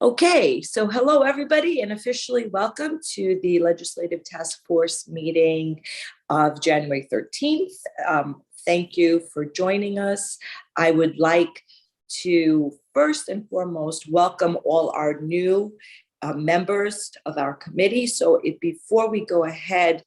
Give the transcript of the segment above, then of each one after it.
Okay, so hello everybody and officially welcome to the Legislative Task Force meeting of January 13th. Thank you for joining us. I would like to first and foremost welcome all our new members of our committee. So before we go ahead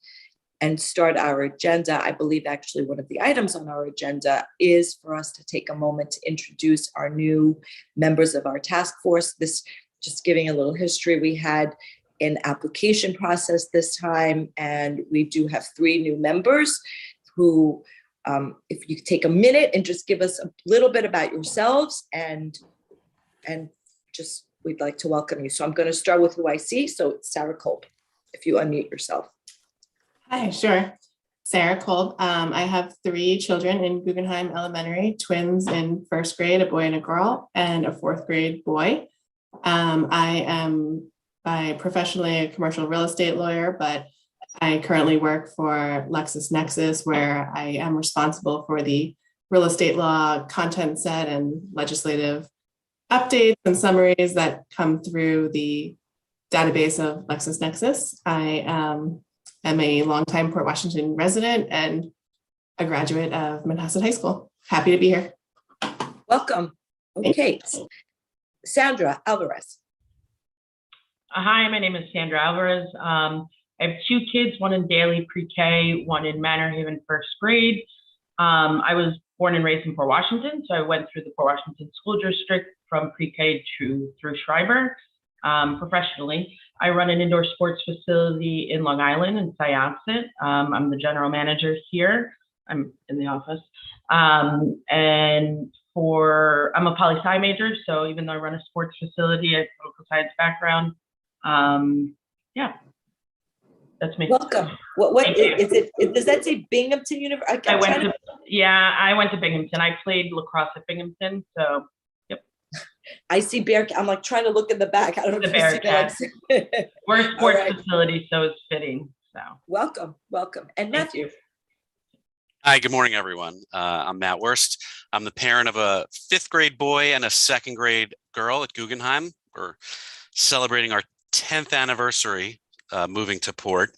and start our agenda, I believe actually one of the items on our agenda is for us to take a moment to introduce our new members of our task force. This, just giving a little history, we had an application process this time, and we do have 3 new members who, if you could take a minute and just give us a little bit about yourselves and just, we'd like to welcome you. So I'm going to start with who I see. So it's Sarah Culp, if you unmute yourself. Hi, sure. Sarah Culp. I have 3 children in Guggenheim Elementary, twins in 1st grade, a boy and a girl, and a 4th grade boy. I am professionally a commercial real estate lawyer, but I currently work for LexisNexis, where I am responsible for the real estate law content set and legislative updates and summaries that come through the database of LexisNexis. I am a longtime Port Washington resident and a graduate of Manhasset High School. Happy to be here. Welcome. Okay, Sandra Alvarez. Hi, my name is Sandra Alvarez. I have 2 kids, one in Daly pre-K, one in Manor Haven 1st grade. I was born and raised in Port Washington, so I went through the Port Washington School District from pre-K through Schreiber. Professionally, I run an indoor sports facility in Long Island in Syosset. I'm the general manager here. I'm in the office. And I'm a poli-sci major, so even though I run a sports facility, I have a political science background. Yeah, that's me. Welcome. What is it? Does that say Binghamton University? I went to Binghamton. I played lacrosse at Binghamton, so yep. I see Bearcat. I'm like trying to look in the back. I don't know if you see that. We're a sports facility, so it's fitting. So welcome. And Matthew. Hi, good morning, everyone. I'm Matt Wurst. I'm the parent of a 5th grade boy and a 2nd grade girl at Guggenheim. We're celebrating our 10th anniversary moving to Port.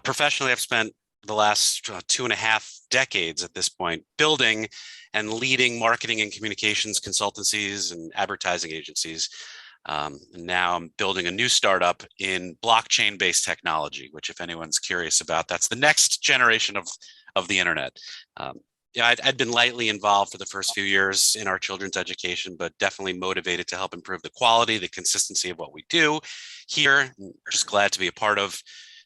Professionally, I've spent the last 2.5 decades at this point building and leading marketing and communications consultancies and advertising agencies. And now I'm building a new startup in blockchain-based technology, which if anyone's curious about, that's the next generation of the internet. I'd been lightly involved for the first few years in our children's education, but definitely motivated to help improve the quality, the consistency of what we do here. I'm just glad to be a part of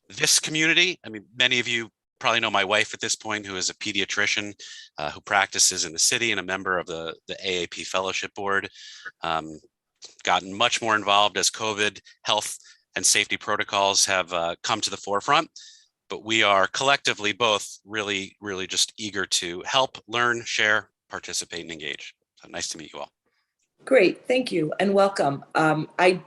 this community. I mean, many of you probably know my wife at this point, who is a pediatrician who practices in the city and a member of the AAP Fellowship Board. Gotten much more involved as COVID health and safety protocols have come to the forefront. But we are collectively both really just eager to help, learn, share, participate, and engage. So nice to meet you all. Great, thank you and welcome. I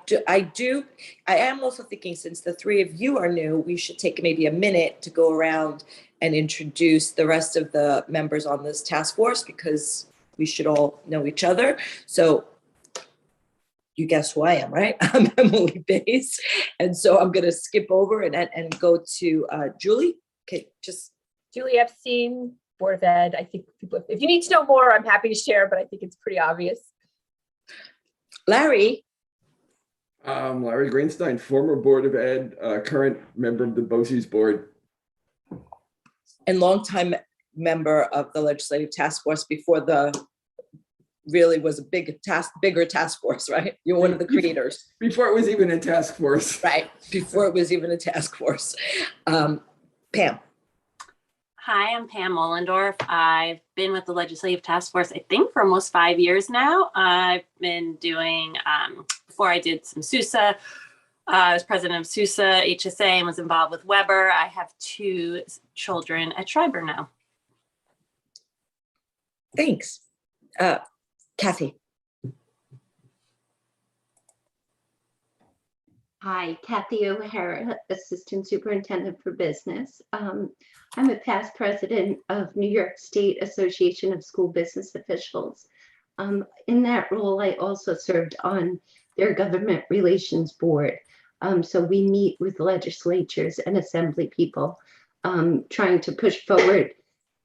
am also thinking, since the 3 of you are new, we should take maybe a minute to go around and introduce the rest of the members on this task force, because we should all know each other. So you guess who I am, right? I'm Emily Bays. And so I'm going to skip over and go to Julie. Okay, just Julie Epstein, Board of Ed. I think people, if you need to know more, I'm happy to share, but I think it's pretty obvious. Larry. Larry Greenstein, former Board of Ed, current member of the BOCES board. And longtime member of the Legislative Task Force before the really was a bigger task force, right? You're one of the creators. Before it was even a task force. Right, before it was even a task force. Pam. Hi, I'm Pam Mullendorf. I've been with the Legislative Task Force, I think, for almost 5 years now. I've been doing, before I did some SUSA, I was president of SUSA, HSA, and was involved with Weber. I have 2 children at Schreiber now. Thanks. Cathy. Hi, Cathy OHara, Assistant Superintendent for Business. I'm a past president of New York State Association of School Business Officials. In that role, I also served on their government relations board. So we meet with legislatures and assembly people, trying to push forward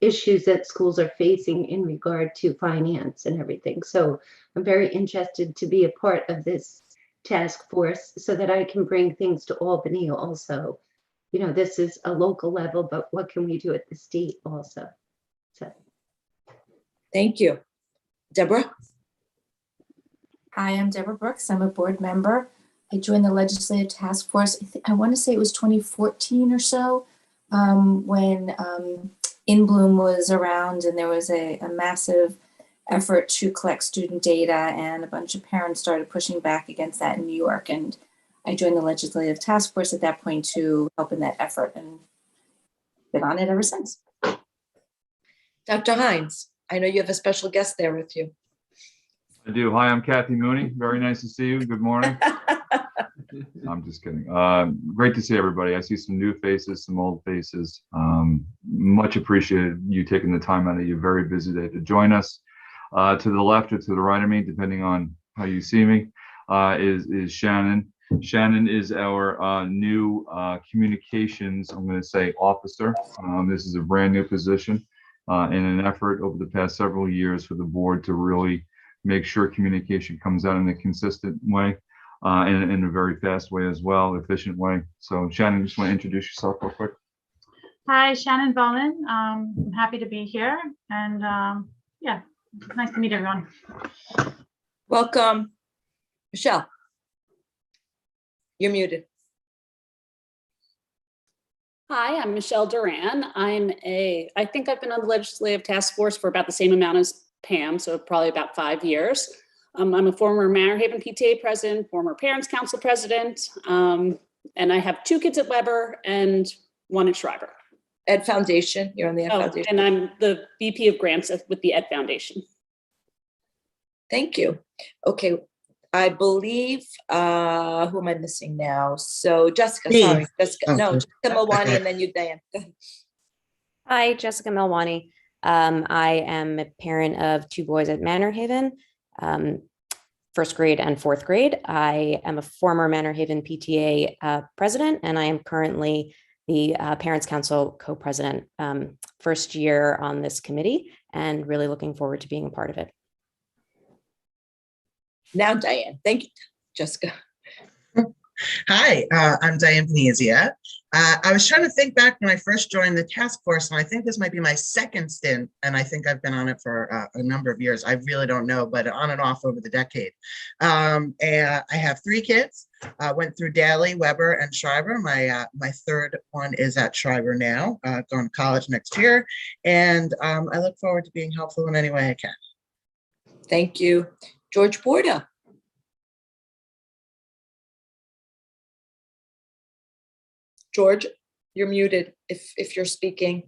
issues that schools are facing in regard to finance and everything. So I'm very interested to be a part of this task force so that I can bring things to Albany also. You know, this is a local level, but what can we do at the state also? So. Thank you. Deborah? Hi, I'm Deborah Brooks. I'm a board member. I joined the Legislative Task Force, I want to say it was 2014 or so, when In Bloom was around and there was a massive effort to collect student data, and a bunch of parents started pushing back against that in New York. And I joined the Legislative Task Force at that point to help in that effort, and been on it ever since. Dr. Hines, I know you have a special guest there with you. I do. Hi, I'm Cathy Mooney. Very nice to see you. Good morning. I'm just kidding. Great to see everybody. I see some new faces, some old faces. Much appreciated you taking the time out of your very busy day to join us. To the left or to the right of me, depending on how you see me, is Shannon. Shannon is our new communications, I'm going to say, officer. This is a brand new position in an effort over the past several years for the board to really make sure communication comes out in a consistent way, and in a very fast way as well, efficient way. So Shannon, just want to introduce yourself real quick. Hi, Shannon Bowman. I'm happy to be here, and yeah, nice to meet everyone. Welcome. Michelle, you're muted. Hi, I'm Michelle Duran. I think I've been on the Legislative Task Force for about the same amount as Pam, so probably about 5 years. I'm a former Manor Haven PTA president, former Parents Council president, and I have 2 kids at Weber and 1 at Schreiber. Ed Foundation, you're on the Ed Foundation. And I'm the VP of grants with the Ed Foundation. Thank you. Okay, I believe, who am I missing now? So Jessica, sorry, Jessica, no, Jessica Milwani, and then you, Diane. Hi, Jessica Milwani. I am a parent of 2 boys at Manor Haven, 1st grade and 4th grade. I am a former Manor Haven PTA president, and I am currently the Parents Council co-president, 1st year on this committee, and really looking forward to being a part of it. Now, Diane, thank you, Jessica. Hi, I'm Diane Benizia. I was trying to think back when I first joined the task force, and I think this might be my 2nd stint, and I think I've been on it for a number of years. I really don't know, but on and off over the decade. And I have 3 kids. Went through Daly, Weber, and Schreiber. My 3rd one is at Schreiber now, going to college next year, and I look forward to being helpful in any way I can. Thank you. George Borda. George, you're muted if you're speaking.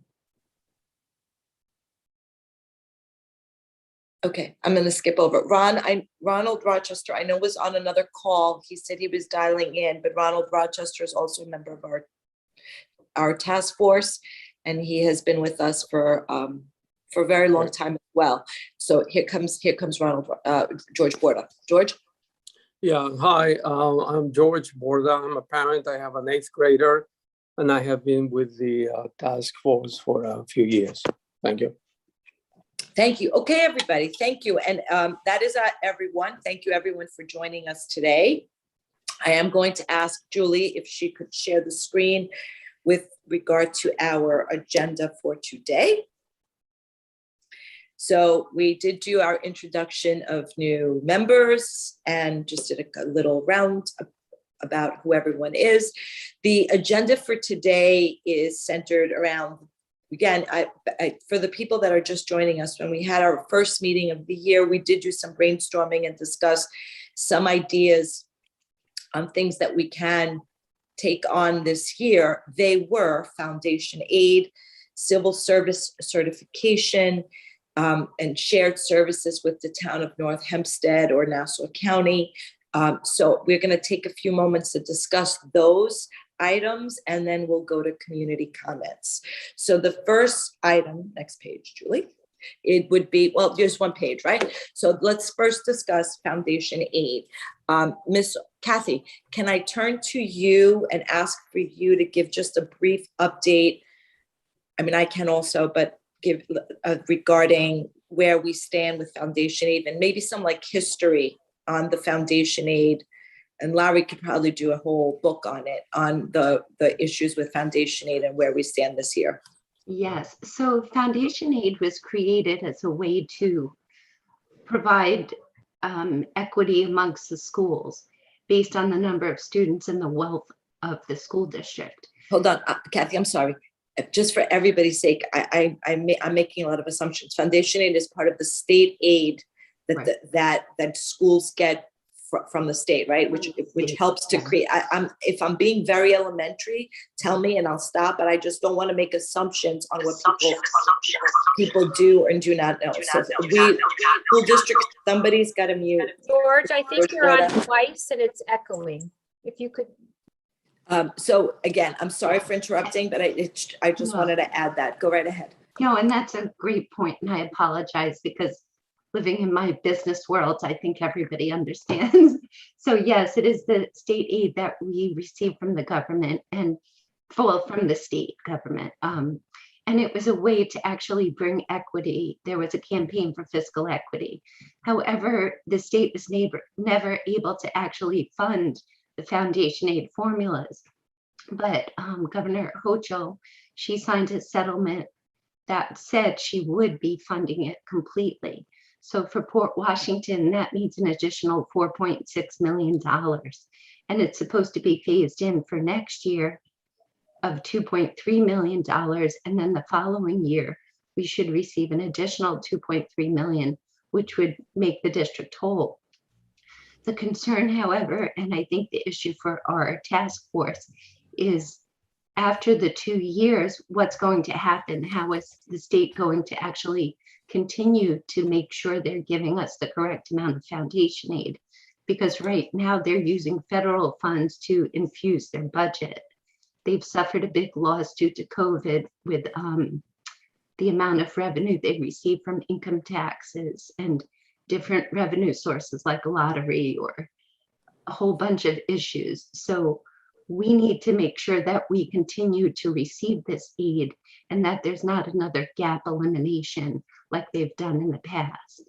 Okay, I'm going to skip over. Ronald Rochester, I know was on another call. He said he was dialing in, but Ronald Rochester is also a member of our task force, and he has been with us for a very long time as well. So here comes Ronald, George Borda. George? Yeah, hi, I'm George Borda. I'm a parent. I have an 8th grader, and I have been with the task force for a few years. Thank you. Thank you. Okay, everybody, thank you. And that is everyone. Thank you, everyone, for joining us today. I am going to ask Julie if she could share the screen with regard to our agenda for today. So we did do our introduction of new members and just did a little round about who everyone is. The agenda for today is centered around, again, for the people that are just joining us, when we had our first meeting of the year, we did do some brainstorming and discuss some ideas on things that we can take on this year. They were FoundationAid, civil service certification, and shared services with the town of North Hempstead or Nassau County. So we're going to take a few moments to discuss those items, and then we'll go to community comments. So the first item, next page, Julie. It would be, well, there's one page, right? So let's first discuss foundation aid. Miss Cathy, can I turn to you and ask for you to give just a brief update? I mean, I can also, but give regarding where we stand with foundation aid and maybe some like history on the foundation aid. And Larry could probably do a whole book on it, on the issues with foundation aid and where we stand this year. Yes, so foundation aid was created as a way to provide equity amongst the schools based on the number of students and the wealth of the school district. Hold on, Cathy, I'm sorry. Just for everybody's sake, I'm making a lot of assumptions. Foundation aid is part of the state aid that Right. that schools get from the state, right? Which helps to create. If I'm being very elementary, tell me and I'll stop. But I just don't want to make assumptions on what people do and do not know. So school district, somebody's got to mute. George, I think you're on George, twice and it's echoing. If you could. So again, I'm sorry for interrupting, but I just No. wanted to add that. Go right ahead. No, and that's a great point, and I apologize because living in my business world, I think everybody understands. So yes, it is the state aid that we receive from the government and from the state government. And it was a way to actually bring equity. There was a campaign for fiscal equity. However, the state was never able to actually fund the foundation aid formulas. But Governor Hochul, she signed a settlement that said she would be funding it completely. So for Port Washington, that means an additional $4.6 million. And it's supposed to be phased in for next year of $2.3 million. And then the following year, we should receive an additional $2.3 million, which would make the district whole. The concern, however, and I think the issue for our task force is after the 2 years, what's going to happen? How is the state going to actually continue to make sure they're giving us the correct amount of foundation aid? Because right now they're using federal funds to infuse their budget. They've suffered a big loss due to COVID with the amount of revenue they receive from income taxes and different revenue sources like a lottery or a whole bunch of issues. So we need to make sure that we continue to receive this aid and that there's not another gap elimination like they've done in the past.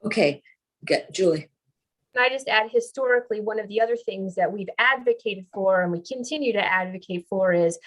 Okay, Julie. Can I just add, historically, one of the other things that we've advocated for and we continue to advocate for is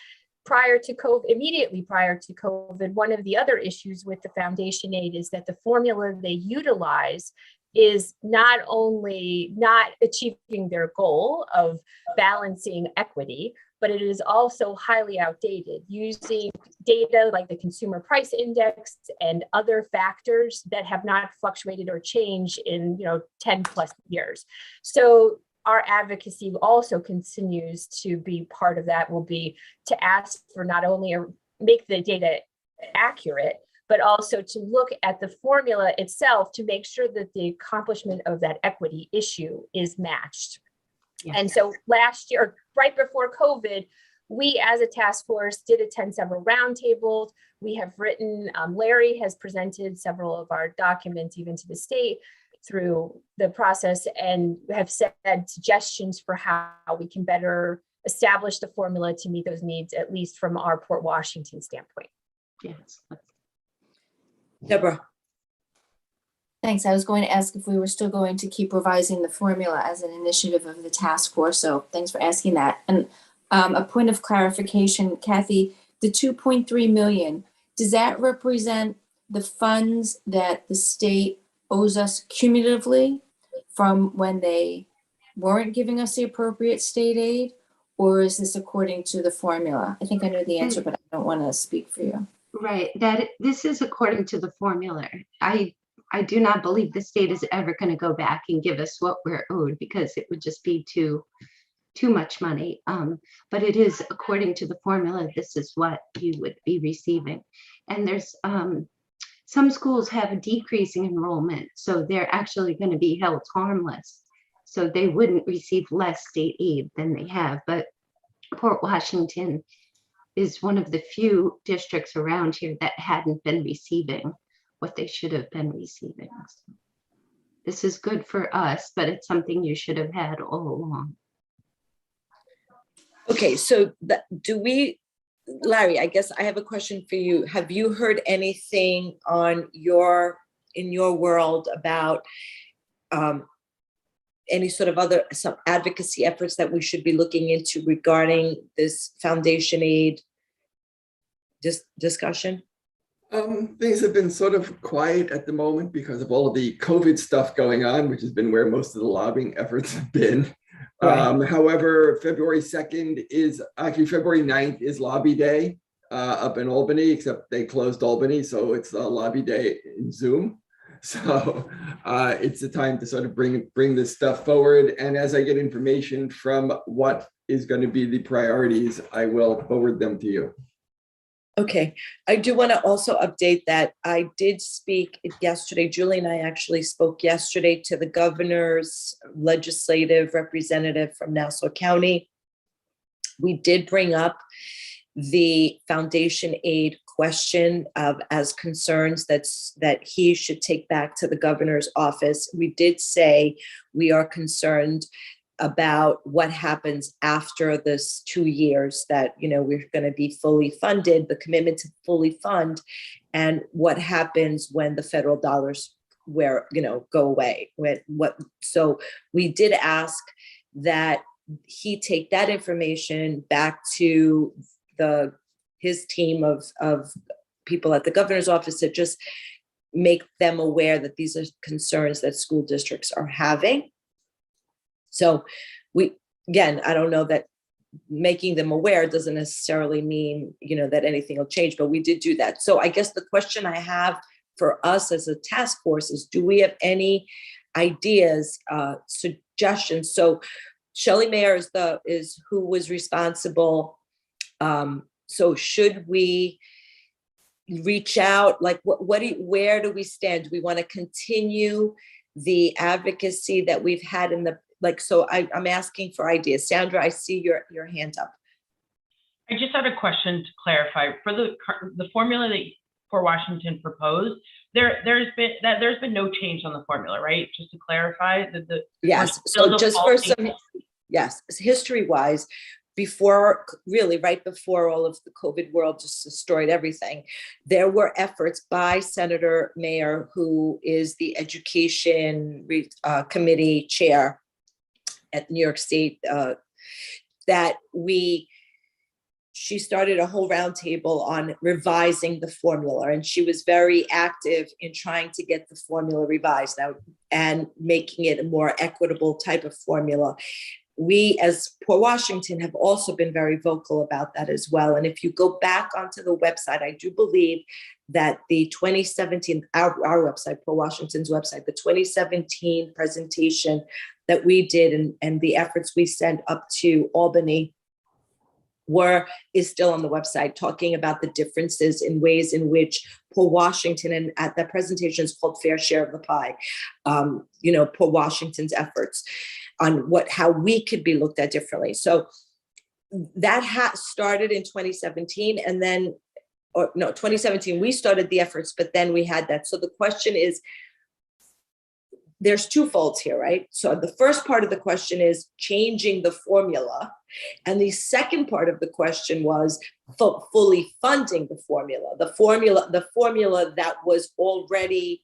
prior to COVID, immediately prior to COVID, one of the other issues with the foundation aid is that the formula they utilize is not only not achieving their goal of balancing equity, but it is also highly outdated, using data like the consumer price index and other factors that have not fluctuated or changed in 10 plus years. So our advocacy also continues to be part of that, will be to ask for not only make the data accurate, but also to look at the formula itself to make sure that the accomplishment of that equity issue is matched. Yes. And so last year, right before COVID, we as a task force did attend several roundtables. We have written, Larry has presented several of our documents even to the state through the process, and have said suggestions for how we can better establish the formula to meet those needs, at least from our Port Washington standpoint. Yes. Deborah. Thanks. I was going to ask if we were still going to keep revising the formula as an initiative of the task force. So thanks for asking that. And a point of clarification, Cathy, the 2.3 million, does that represent the funds that the state owes us cumulatively from when they weren't giving us the appropriate state aid? Or is this according to the formula? I think I know the answer, but I don't want to speak for you. Right, this is according to the formula. I do not believe the state is ever going to go back and give us what we're owed, because it would just be too much money. But it is according to the formula. This is what you would be receiving. And there's some schools have a decreasing enrollment, so they're actually going to be held harmless. So they wouldn't receive less state aid than they have. But Port Washington is one of the few districts around here that hadn't been receiving what they should have been receiving. So this is good for us, but it's something you should have had all along. Okay, so Larry, I guess I have a question for you. Have you heard anything in your world about any sort of some advocacy efforts that we should be looking into regarding this FoundationAid discussion? Things have been sort of quiet at the moment because of all of the COVID stuff going on, which has been where most of the lobbying efforts have been. Right. However, February 9th is lobby day up in Albany, except they closed Albany, so it's a lobby day in Zoom. So it's the time to sort of bring this stuff forward. And as I get information from what is going to be the priorities, I will forward them to you. Okay, I do want to also update that I did speak yesterday. Julie and I actually spoke yesterday to the governor's legislative representative from Nassau County. We did bring up the FoundationAid question as concerns that he should take back to the governor's office. We did say we are concerned about what happens after this 2 years that, we're going to be fully funded, the commitment to fully fund, and what happens when the federal dollars go away. So we did ask that he take that information back to his team of people at the governor's office to just make them aware that these are concerns that school districts are having. So I don't know that making them aware doesn't necessarily mean, that anything will change, but we did do that. So I guess the question I have for us as a task force is, do we have any ideas, suggestions? So Shelley Mayer is who was responsible. So should we reach out? Like where do we stand? Do we want to continue the advocacy that we've had so I'm asking for ideas. Sandra, I see your hand up. I just had a question to clarify for the formula that Port Washington proposed. There's been no change on the formula, right? Just to clarify that yes. So just for some history-wise, right before all of the COVID world just destroyed everything, there were efforts by Senator Mayer, who is the Education Committee chair at New York State, that she started a whole roundtable on revising the formula, and she was very active in trying to get the formula revised out and making it a more equitable type of formula. We, as Port Washington, have also been very vocal about that as well. And if you go back onto the website, I do believe that the 2017, our website, Port Washington's website, the 2017 presentation that we did and the efforts we sent up to Albany is still on the website, talking about the differences in ways in which Port Washington, and at that presentation is called Fair Share of the Pie, Port Washington's efforts on how we could be looked at differently. So that started in 2017, and then, 2017, we started the efforts, but then we had that. So the question is, there's two folds here, right? So the first part of the question is changing the formula. And the second part of the question was fully funding the formula that was already,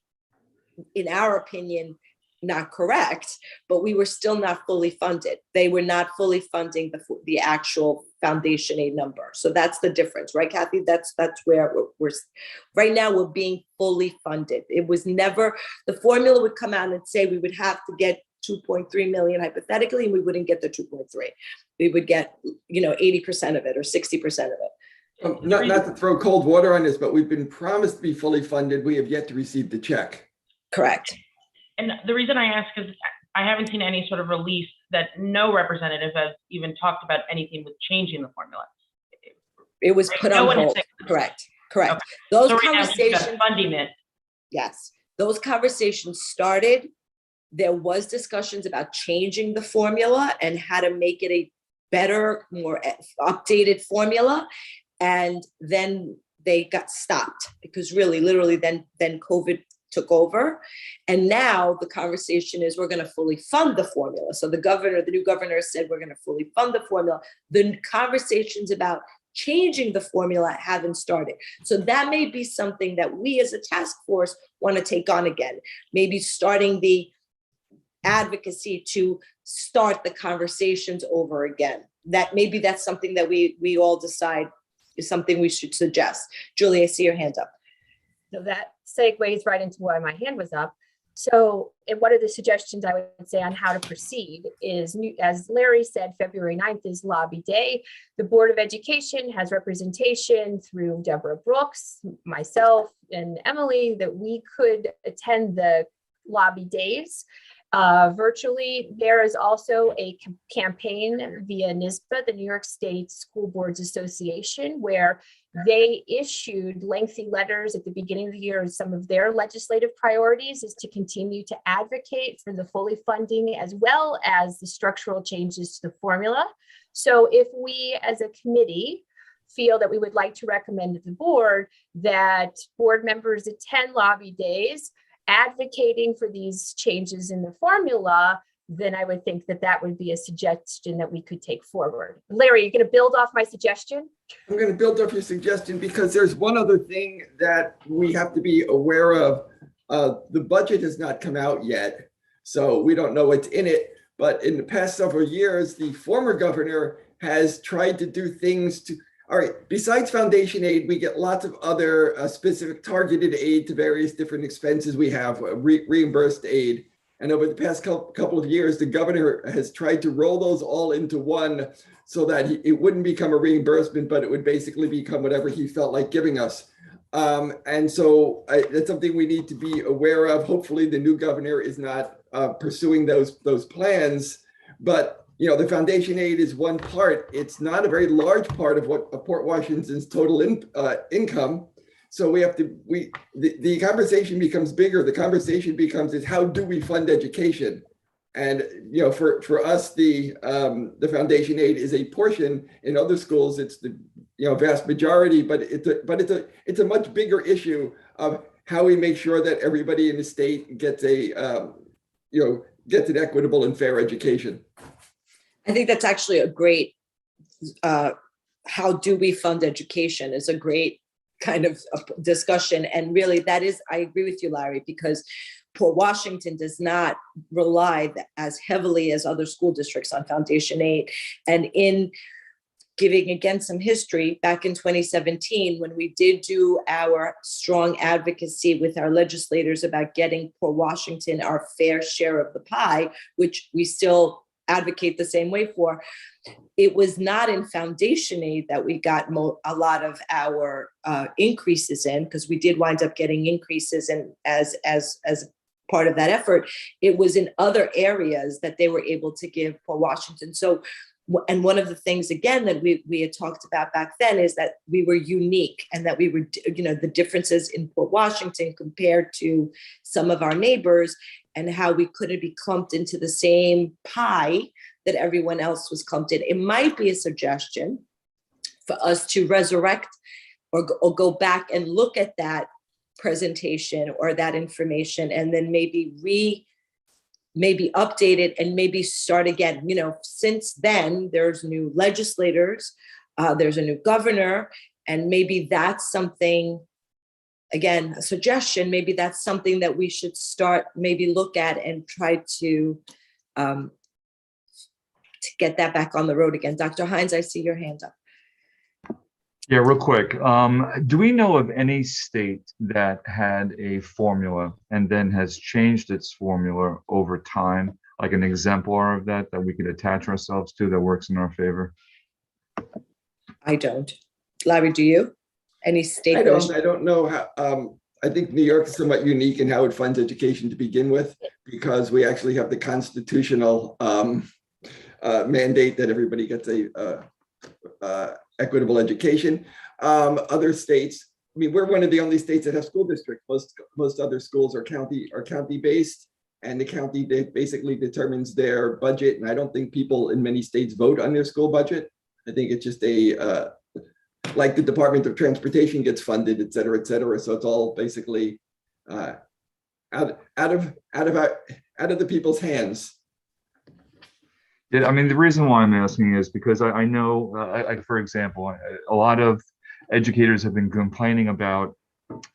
in our opinion, not correct, but we were still not fully funded. They were not fully funding the actual FoundationAid number. So that's the difference, right, Cathy? That's where we're right now. We're being fully funded. It was never, the formula would come out and say we would have to get 2.3 million hypothetically, and we wouldn't get the 2.3. We would get 80% of it or 60% of it. Not to throw cold water on this, but we've been promised to be fully funded. We have yet to receive the check. Correct. And the reason I ask is I haven't seen any sort of release that no representative has even talked about anything with changing the formula. It was put on hold. Correct. Okay. Those conversations, funding it. Yes, those conversations started. There was discussions about changing the formula and how to make it a better, more updated formula. And then they got stopped because really, literally, then COVID took over. And now the conversation is we're going to fully fund the formula. So the new governor said we're going to fully fund the formula. The conversations about changing the formula haven't started. So that may be something that we as a task force want to take on again, maybe starting the advocacy to start the conversations over again. That maybe that's something that we all decide is something we should suggest. Julie, I see your hand up. So that segues right into why my hand was up. So, and one of the suggestions I would say on how to proceed is, as Larry said, February 9th is Lobby Day. The Board of Education has representation through Deborah Brooks, myself, and Emily that we could attend the Lobby Days virtually. There is also a campaign via NYSBA, the New York State School Boards Association, where they issued lengthy letters at the beginning of the year. Some of their legislative priorities is to continue to advocate for the fully funding as well as the structural changes to the formula. So if we as a committee feel that we would like to recommend to the board that board members attend Lobby Days advocating for these changes in the formula, then I would think that that would be a suggestion that we could take forward. Larry, you're going to build off my suggestion? I'm going to build off your suggestion because there's one other thing that we have to be aware of. The budget has not come out yet, so we don't know what's in it. But in the past several years, the former governor has tried to do things to, all right, besides foundation aid, we get lots of other specific targeted aid to various different expenses we have, reimbursed aid. And over the past couple of years, the governor has tried to roll those all into one so that it wouldn't become a reimbursement, but it would basically become whatever he felt like giving us. And so that's something we need to be aware of. Hopefully the new governor is not pursuing those plans, but you know, the foundation aid is one part. It's not a very large part of what Port Washington's total income. So we have to, the conversation becomes bigger. The conversation becomes is how do we fund education? And you know, for us, the foundation aid is a portion. In other schools, it's the vast majority. But it's a much bigger issue of how we make sure that everybody in the state gets gets an equitable and fair education. I think that's actually a great, how do we fund education is a great kind of discussion. And really that is, I agree with you, Larry, because Port Washington does not rely as heavily as other school districts on foundation aid. And in giving again some history, back in 2017, when we did do our strong advocacy with our legislators about getting Port Washington our fair share of the pie, which we still advocate the same way for, it was not in foundation aid that we got a lot of our increases in, because we did wind up getting increases in as part of that effort. It was in other areas that they were able to give Port Washington. So, and one of the things again that we had talked about back then is that we were unique and that we were, the differences in Port Washington compared to some of our neighbors, and how we couldn't be clumped into the same pie that everyone else was clumped in. It might be a suggestion for us to resurrect or go back and look at that presentation or that information, and then maybe update it and maybe start again. Since then, there's new legislators, there's a new governor, and maybe that's something, again, a suggestion, maybe that's something that we should start, maybe look at and try to get that back on the road again. Dr. Hines, I see your hand up. Yeah, real quick. Do we know of any state that had a formula and then has changed its formula over time, like an exemplar of that we could attach ourselves to that works in our favor? I don't. Larry, do you? Any state? I don't know how. I think New York is somewhat unique in how it funds education to begin with, because we actually have the constitutional mandate that everybody gets a equitable education. Other states, we're one of the only states that have school districts. Most other schools are county based, and the county basically determines their budget. And I don't think people in many states vote on their school budget. I think it's just like the Department of Transportation gets funded, et cetera, et cetera. So it's all basically out of the people's hands. Yeah, I mean, the reason why I'm asking is because I know, for example, a lot of educators have been complaining about,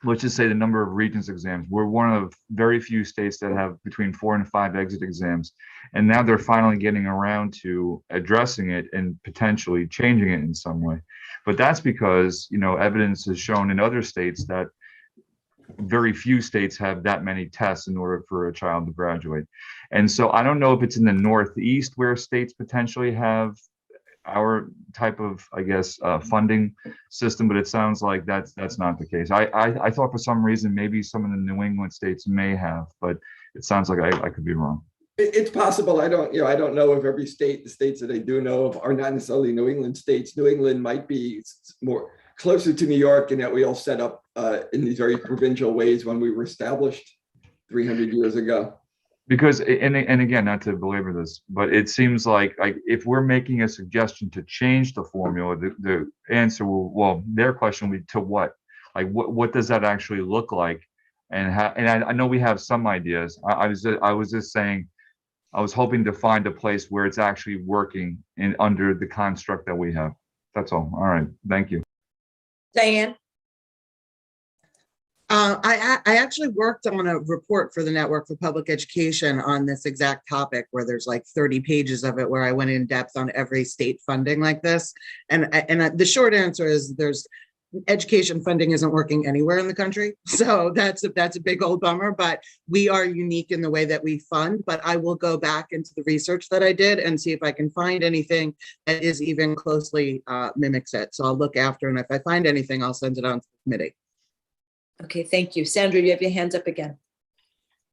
let's just say, the number of Regents exams. We're one of very few states that have between 4 and 5 exit exams. And now they're finally getting around to addressing it and potentially changing it in some way. But that's because, you know, evidence has shown in other states that very few states have that many tests in order for a child to graduate. And so I don't know if it's in the Northeast where states potentially have our type of, I guess, funding system, but it sounds like that's not the case. I thought for some reason maybe some of the New England states may have, but it sounds like I could be wrong. It's possible. I don't know if every state, the states that I do know of are not necessarily New England states. New England might be more closer to New York, and that we all set up in these very provincial ways when we were established 300 years ago. Because, and again, not to belabor this, but it seems like if we're making a suggestion to change the formula, the answer will, well, their question will be to what? Like, what does that actually look like? And how, and I know we have some ideas. I was just saying, I was hoping to find a place where it's actually working under the construct that we have. That's all. All right. Thank you. Diane? I actually worked on a report for the Network for Public Education on this exact topic, where there's like 30 pages of it, where I went in depth on every state funding like this. And the short answer is education funding isn't working anywhere in the country. So that's a big old bummer, but we are unique in the way that we fund. But I will go back into the research that I did and see if I can find anything that is even closely mimics it. So I'll look after, and if I find anything, I'll send it on to the committee. Okay, thank you. Sandra, you have your hands up again.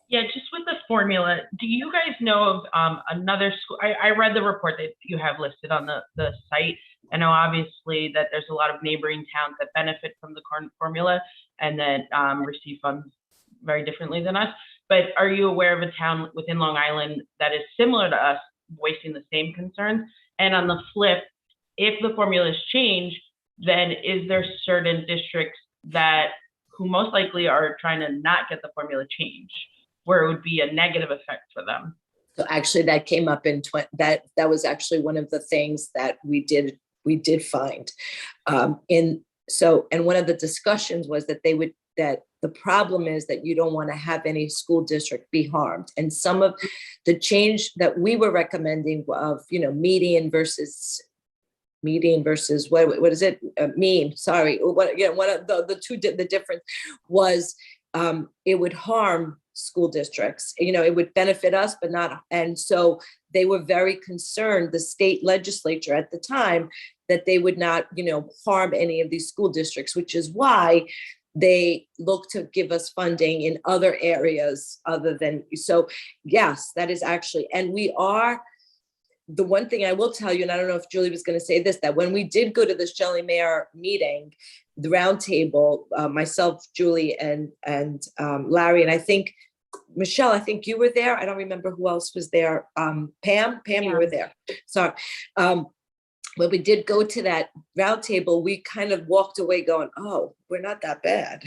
Yeah, just with the formula, do you guys know of another school? I read the report that you have listed on the site. I know obviously that there's a lot of neighboring towns that benefit from the current formula and that receive funds very differently than us. But are you aware of a town within Long Island that is similar to us, voicing the same concerns? And on the flip, if the formula is changed, then is there certain districts who most likely are trying to not get the formula changed, where it would be a negative effect for them? So actually that came up in that was actually one of the things that we did find. And one of the discussions was that that the problem is that you don't want to have any school district be harmed. And some of the change that we were recommending of, median versus what is it? Mean, sorry. One of the difference was it would harm school districts. It would benefit us, but not. And so they were very concerned, the state legislature at the time, that they would not, harm any of these school districts, which is why they look to give us funding in other areas other than. So yes, that is actually, and we are. The one thing I will tell you, and I don't know if Julie was going to say this, that when we did go to this Jelly Mayor meeting, the roundtable, myself, Julie, and Larry, and I think Michelle, I think you were there. I don't remember who else was there. Pam, yeah. You were there. Sorry. When we did go to that roundtable, we kind of walked away going, "Oh, we're not that bad,"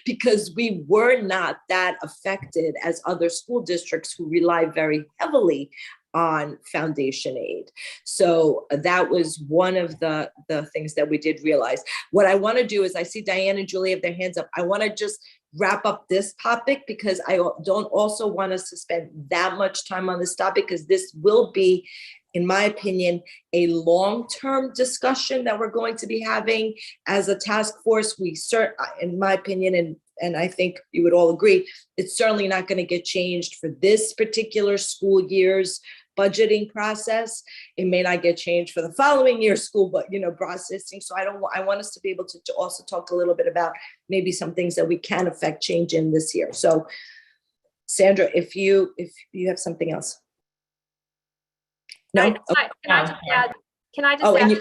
because we were not that affected as other school districts who rely very heavily on FoundationAid. So that was one of the things that we did realize. What I want to do is, I see Diane and Julie have their hands up. I want to just wrap up this topic because I don't also want us to spend that much time on this topic, because this will be, in my opinion, a long-term discussion that we're going to be having as a task force. In my opinion, and I think you would all agree, it's certainly not going to get changed for this particular school year's budgeting process. It may not get changed for the following year's school, but processing. So I want us to be able to also talk a little bit about maybe some things that we can affect change in this year. So Sandra, if you have something else. No. Can I just add?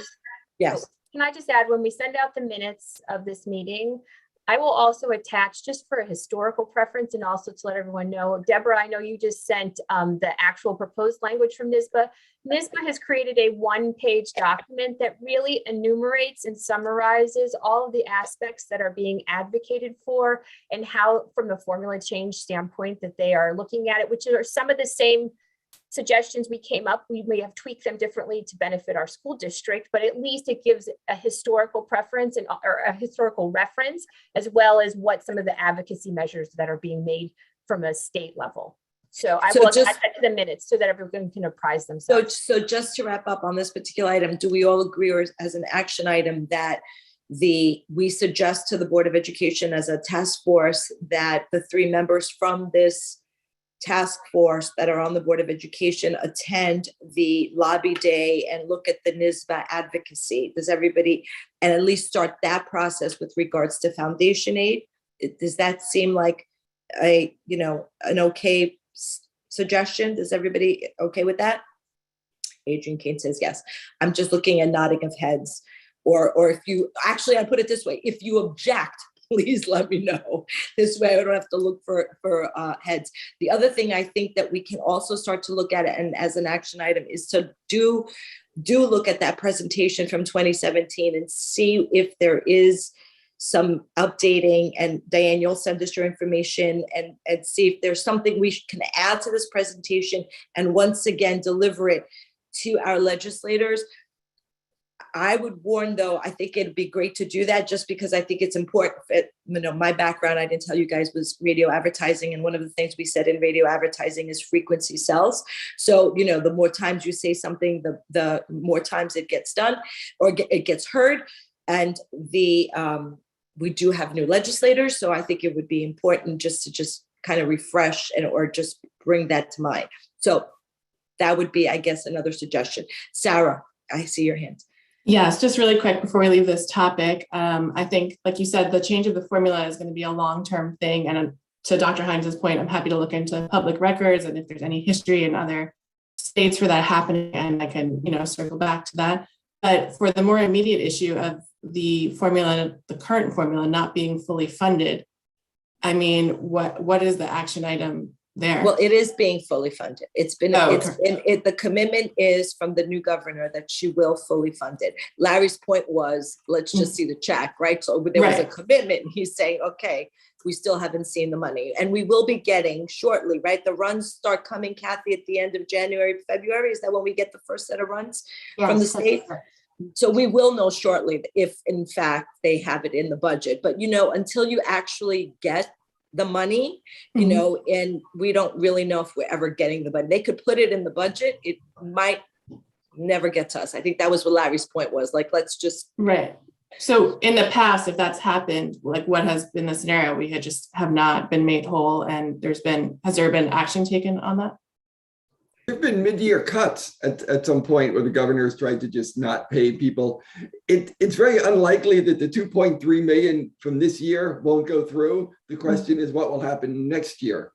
Yes. Can I just add, when we send out the minutes of this meeting, I will also attach, just for a historical preference and also to let everyone know, Deborah, I know you just sent the actual proposed language from NYSBA. NYSBA has created a one-page document that really enumerates and summarizes all of the aspects that are being advocated for and how, from the formula change standpoint, that they are looking at it, which are some of the same suggestions we came up. We may have tweaked them differently to benefit our school district, but at least it gives a historical preference and or a historical reference, as well as what some of the advocacy measures that are being made from a state level. So I will attach that to the minutes so that everyone can apprise themselves. So just to wrap up on this particular item, do we all agree, or as an action item, that we suggest to the Board of Education as a task force that the 3 members from this task force that are on the Board of Education attend the lobby day and look at the NYSBA advocacy? Does everybody, and at least start that process with regards to FoundationAid? Does that seem like an okay suggestion? Is everybody okay with that? Adrian Kane says yes. I'm just looking at nodding of heads. Or if you, actually, I put it this way, if you object, please let me know. This way I don't have to look for heads. The other thing I think that we can also start to look at it, and as an action item, is to do look at that presentation from 2017 and see if there is some updating. And Diane, you'll send us your information and see if there's something we can add to this presentation and once again deliver it to our legislators. I would warn, though, I think it'd be great to do that just because I think it's important. My background, I didn't tell you guys, was radio advertising. And one of the things we said in radio advertising is frequency sells. So, the more times you say something, the more times it gets done or it gets heard. And we do have new legislators. So I think it would be important just to kind of refresh or just bring that to mind. So that would be, I guess, another suggestion. Sarah, I see your hand. Yes, just really quick before we leave this topic, I think, like you said, the change of the formula is going to be a long-term thing. And to Dr. Hines' point, I'm happy to look into public records and if there's any history in other states for that happening, and I can, circle back to that. But for the more immediate issue of the formula, the current formula not being fully funded, I mean, what is the action item there? Well, it is being fully funded. The commitment is from the new governor that she will fully fund it. Larry's point was, let's just see the check, right? So there was a commitment. He's saying, okay, we still haven't seen the money, and we will be getting shortly, right? The runs start coming, Cathy, at the end of January, February. Is that when we get the first set of runs from the state? So we will know shortly if, in fact, they have it in the budget. But, until you actually get the money, and we don't really know if we're ever getting the money. They could put it in the budget. It might never get to us. I think that was what Larry's point was, like, let's just. Right. So in the past, if that's happened, like what has been the scenario? We have not been made whole, and has there been action taken on that? There have been mid-year cuts at some point where the governor has tried to just not pay people. It's very unlikely that the 2.3 million from this year won't go through. The question is what will happen next year,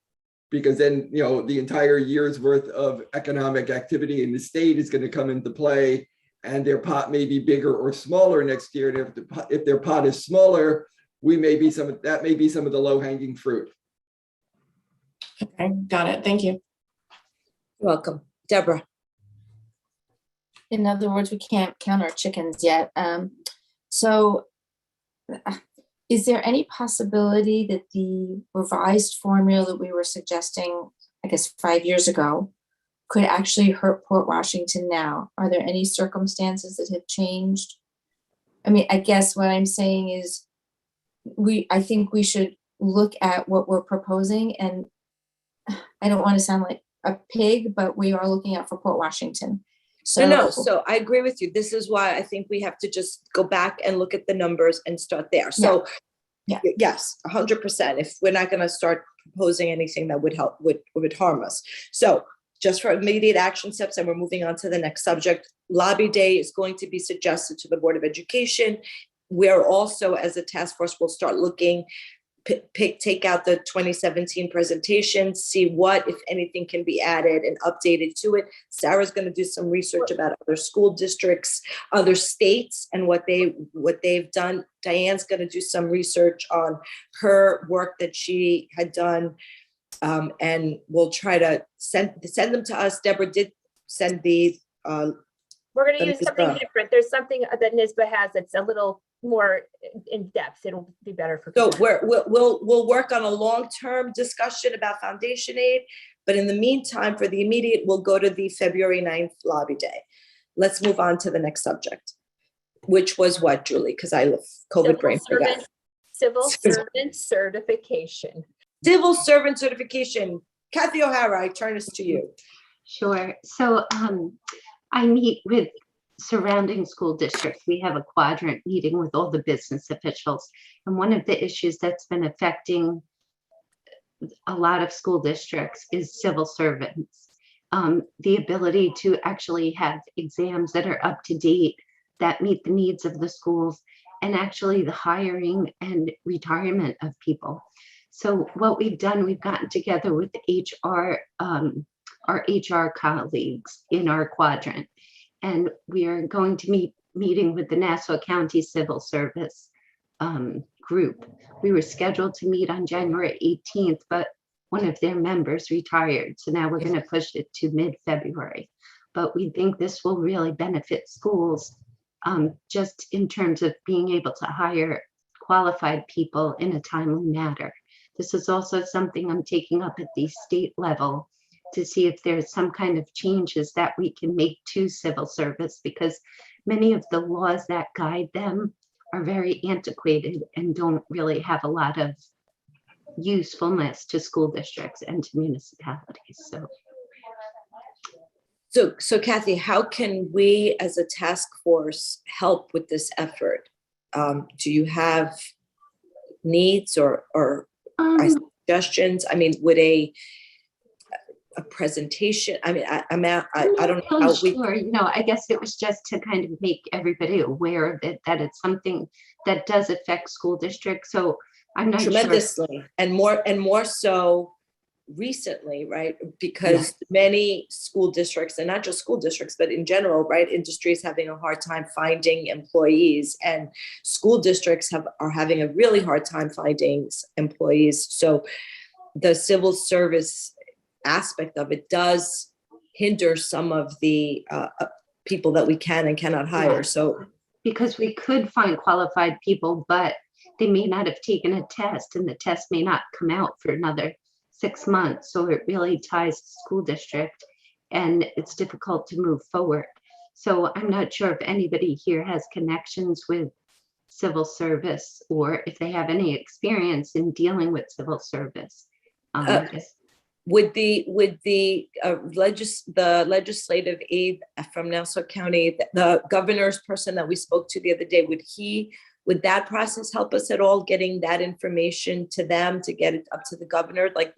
because then, the entire year's worth of economic activity in the state is going to come into play, and their pot may be bigger or smaller next year. And if their pot is smaller, that may be some of the low-hanging fruit. Okay, got it. Thank you. Welcome. Deborah. In other words, we can't count our chickens yet. So is there any possibility that the revised formula that we were suggesting, I guess, 5 years ago, could actually hurt Port Washington now? Are there any circumstances that have changed? I mean, I guess what I'm saying is I think we should look at what we're proposing, and I don't want to sound like a pig, but we are looking out for Port Washington. So I agree with you. This is why I think we have to just go back and look at the numbers and start there. So yes, 100%. If we're not going to start proposing anything that would harm us. So just for immediate action steps, and we're moving on to the next subject, lobby day is going to be suggested to the Board of Education. We're also, as a task force, will start looking take out the 2017 presentation, see what, if anything, can be added and updated to it. Sarah's going to do some research about other school districts, other states, and what they've done. Diane's going to do some research on her work that she had done, and we'll try to send them to us. Deborah did send these. We're going to use something different. There's something that NISBA has that's a little more in depth. It'll be better for. So we'll work on a long-term discussion about FoundationAid, but in the meantime, for the immediate, we'll go to the February 9th lobby day. Let's move on to the next subject, which was what, Julie? Because I love COVID brain. Civil servant certification. Civil servant certification. Cathy OHara, I turn this to you. Sure. So I meet with surrounding school districts. We have a quadrant meeting with all the business officials. And one of the issues that's been affecting a lot of school districts is civil servants. The ability to actually have exams that are up to date, that meet the needs of the schools, and actually the hiring and retirement of people. So what we've done, we've gotten together with HR, our HR colleagues in our quadrant, and we are going to meeting with the Nassau County Civil Service group. We were scheduled to meet on January 18th, but one of their members retired. So now we're going to push it to mid-February. But we think this will really benefit schools just in terms of being able to hire qualified people in a timely manner. This is also something I'm taking up at the state level to see if there's some kind of changes that we can make to civil service, because many of the laws that guide them are very antiquated and don't really have a lot of usefulness to school districts and to municipalities. So Cathy, how can we as a task force help with this effort? Do you have needs or suggestions? I mean, would a presentation, I mean, I don't know how we. Sure. I guess it was just to kind of make everybody aware of it, that it's something that does affect school districts. So I'm not tremendously sure. and more so recently, right? Because many school districts, and not just school districts, but in general, right, industry is having a hard time finding employees, and school districts are having a really hard time finding employees. So the civil service aspect of it does hinder some of the people that we can and cannot hire. Yeah. So because we could find qualified people, but they may not have taken a test, and the test may not come out for another 6 months. So it really ties to school district, and it's difficult to move forward. So I'm not sure if anybody here has connections with civil service, or if they have any experience in dealing with civil service. Would the legislative aid from Nassau County, the governor's person that we spoke to the other day, would that process help us at all, getting that information to them to get it up to the governor? Like,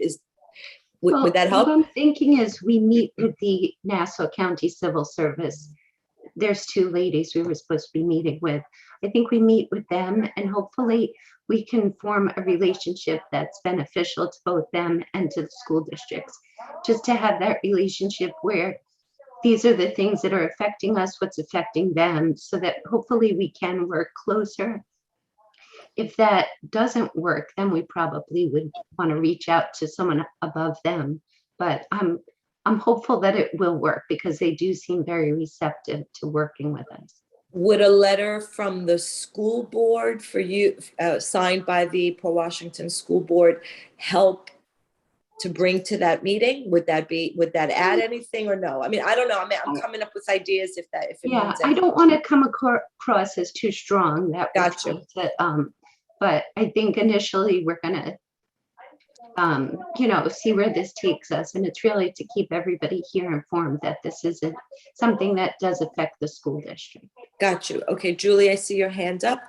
would that help? What I'm thinking is we meet with the Nassau County Civil Service. There's two ladies we were supposed to be meeting with. I think we meet with them, and hopefully we can form a relationship that's beneficial to both them and to the school districts. Just to have that relationship where these are the things that are affecting us, what's affecting them, so that hopefully we can work closer. If that doesn't work, then we probably would want to reach out to someone above them. But I'm hopeful that it will work, because they do seem very receptive to working with us. Would a letter from the school board for you, signed by the Port Washington School Board, help to bring to that meeting? Would that add anything or no? I mean, I don't know. I mean, I'm coming up with ideas if it means I don't want to come across as too strong. Gotcha. But I think initially we're gonna see where this takes us, and it's really to keep everybody here informed that this isn't something that does affect the school district. Got you. Okay, Julie, I see your hand up.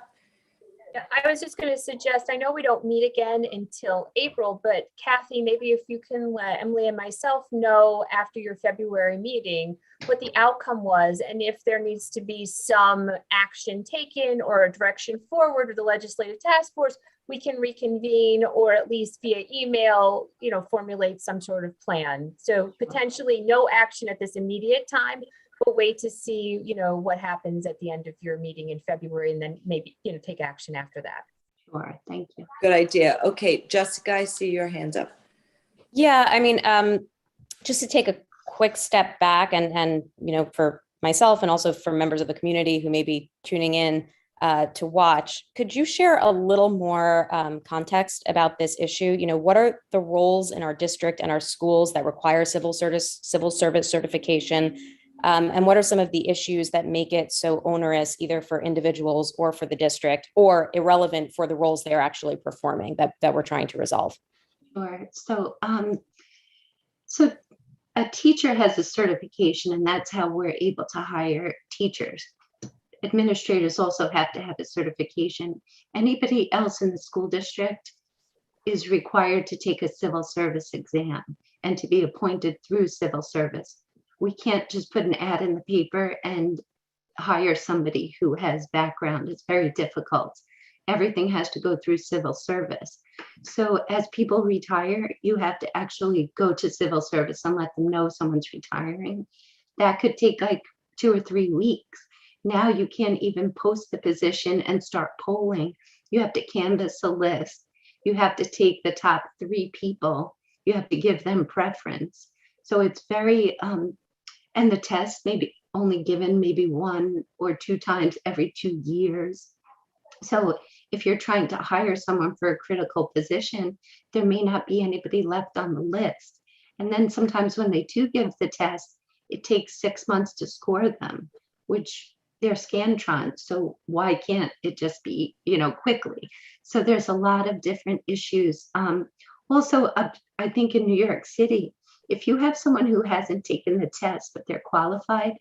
I was just going to suggest, I know we don't meet again until April, but Cathy, maybe if you can let Emily and myself know after your February meeting what the outcome was, and if there needs to be some action taken or a direction forward with the legislative task force, we can reconvene, or at least via email, formulate some sort of plan. So potentially no action at this immediate time, but wait to see, what happens at the end of your meeting in February, and then maybe, take action after that. Sure, thank you. Good idea. Okay, Jessica, I see your hands up. Yeah, I mean, just to take a quick step back and for myself and also for members of the community who may be tuning in to watch, could you share a little more context about this issue? What are the roles in our district and our schools that require civil service certification? And what are some of the issues that make it so onerous either for individuals or for the district, or irrelevant for the roles they're actually performing that we're trying to resolve? Sure. So a teacher has a certification, and that's how we're able to hire teachers. Administrators also have to have a certification. Anybody else in the school district is required to take a civil service exam and to be appointed through civil service. We can't just put an ad in the paper and hire somebody who has background. It's very difficult. Everything has to go through civil service. So as people retire, you have to actually go to civil service and let them know someone's retiring. That could take like 2 or 3 weeks. Now you can't even post the position and start polling. You have to canvass a list. You have to take the top 3 people. You have to give them preference. So it's very, and the test may be only given maybe 1 or 2 times every 2 years. So if you're trying to hire someone for a critical position, there may not be anybody left on the list. And then sometimes when they do give the test, it takes 6 months to score them, which they're Scantron. So why can't it just be, quickly? So there's a lot of different issues. Also, I think in New York City, if you have someone who hasn't taken the test, but they're qualified,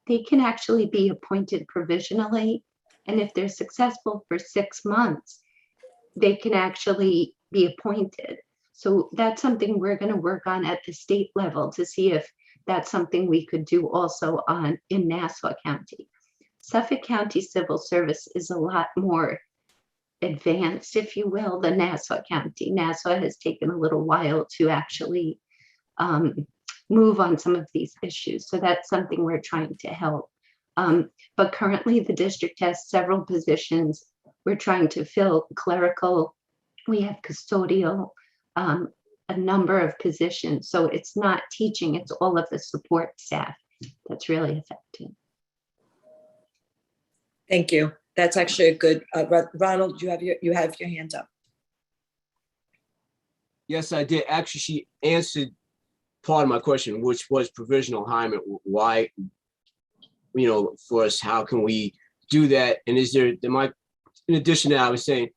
they can actually be appointed provisionally. And if they're successful for 6 months, they can actually be appointed. So that's something we're going to work on at the state level to see if that's something we could do also in Nassau County. Suffolk County Civil Service is a lot more advanced, if you will, than Nassau County. Nassau has taken a little while to actually move on some of these issues. So that's something we're trying to help. But currently the district has several positions. We're trying to fill clerical, we have custodial, a number of positions. So it's not teaching, it's all of the support staff that's really affected. Thank you. That's actually a good, Ronald, you have your hands up. Yes, I did. Actually, she answered part of my question, which was provisional hiring. Why, for us, how can we do that? And in addition to that, I was saying,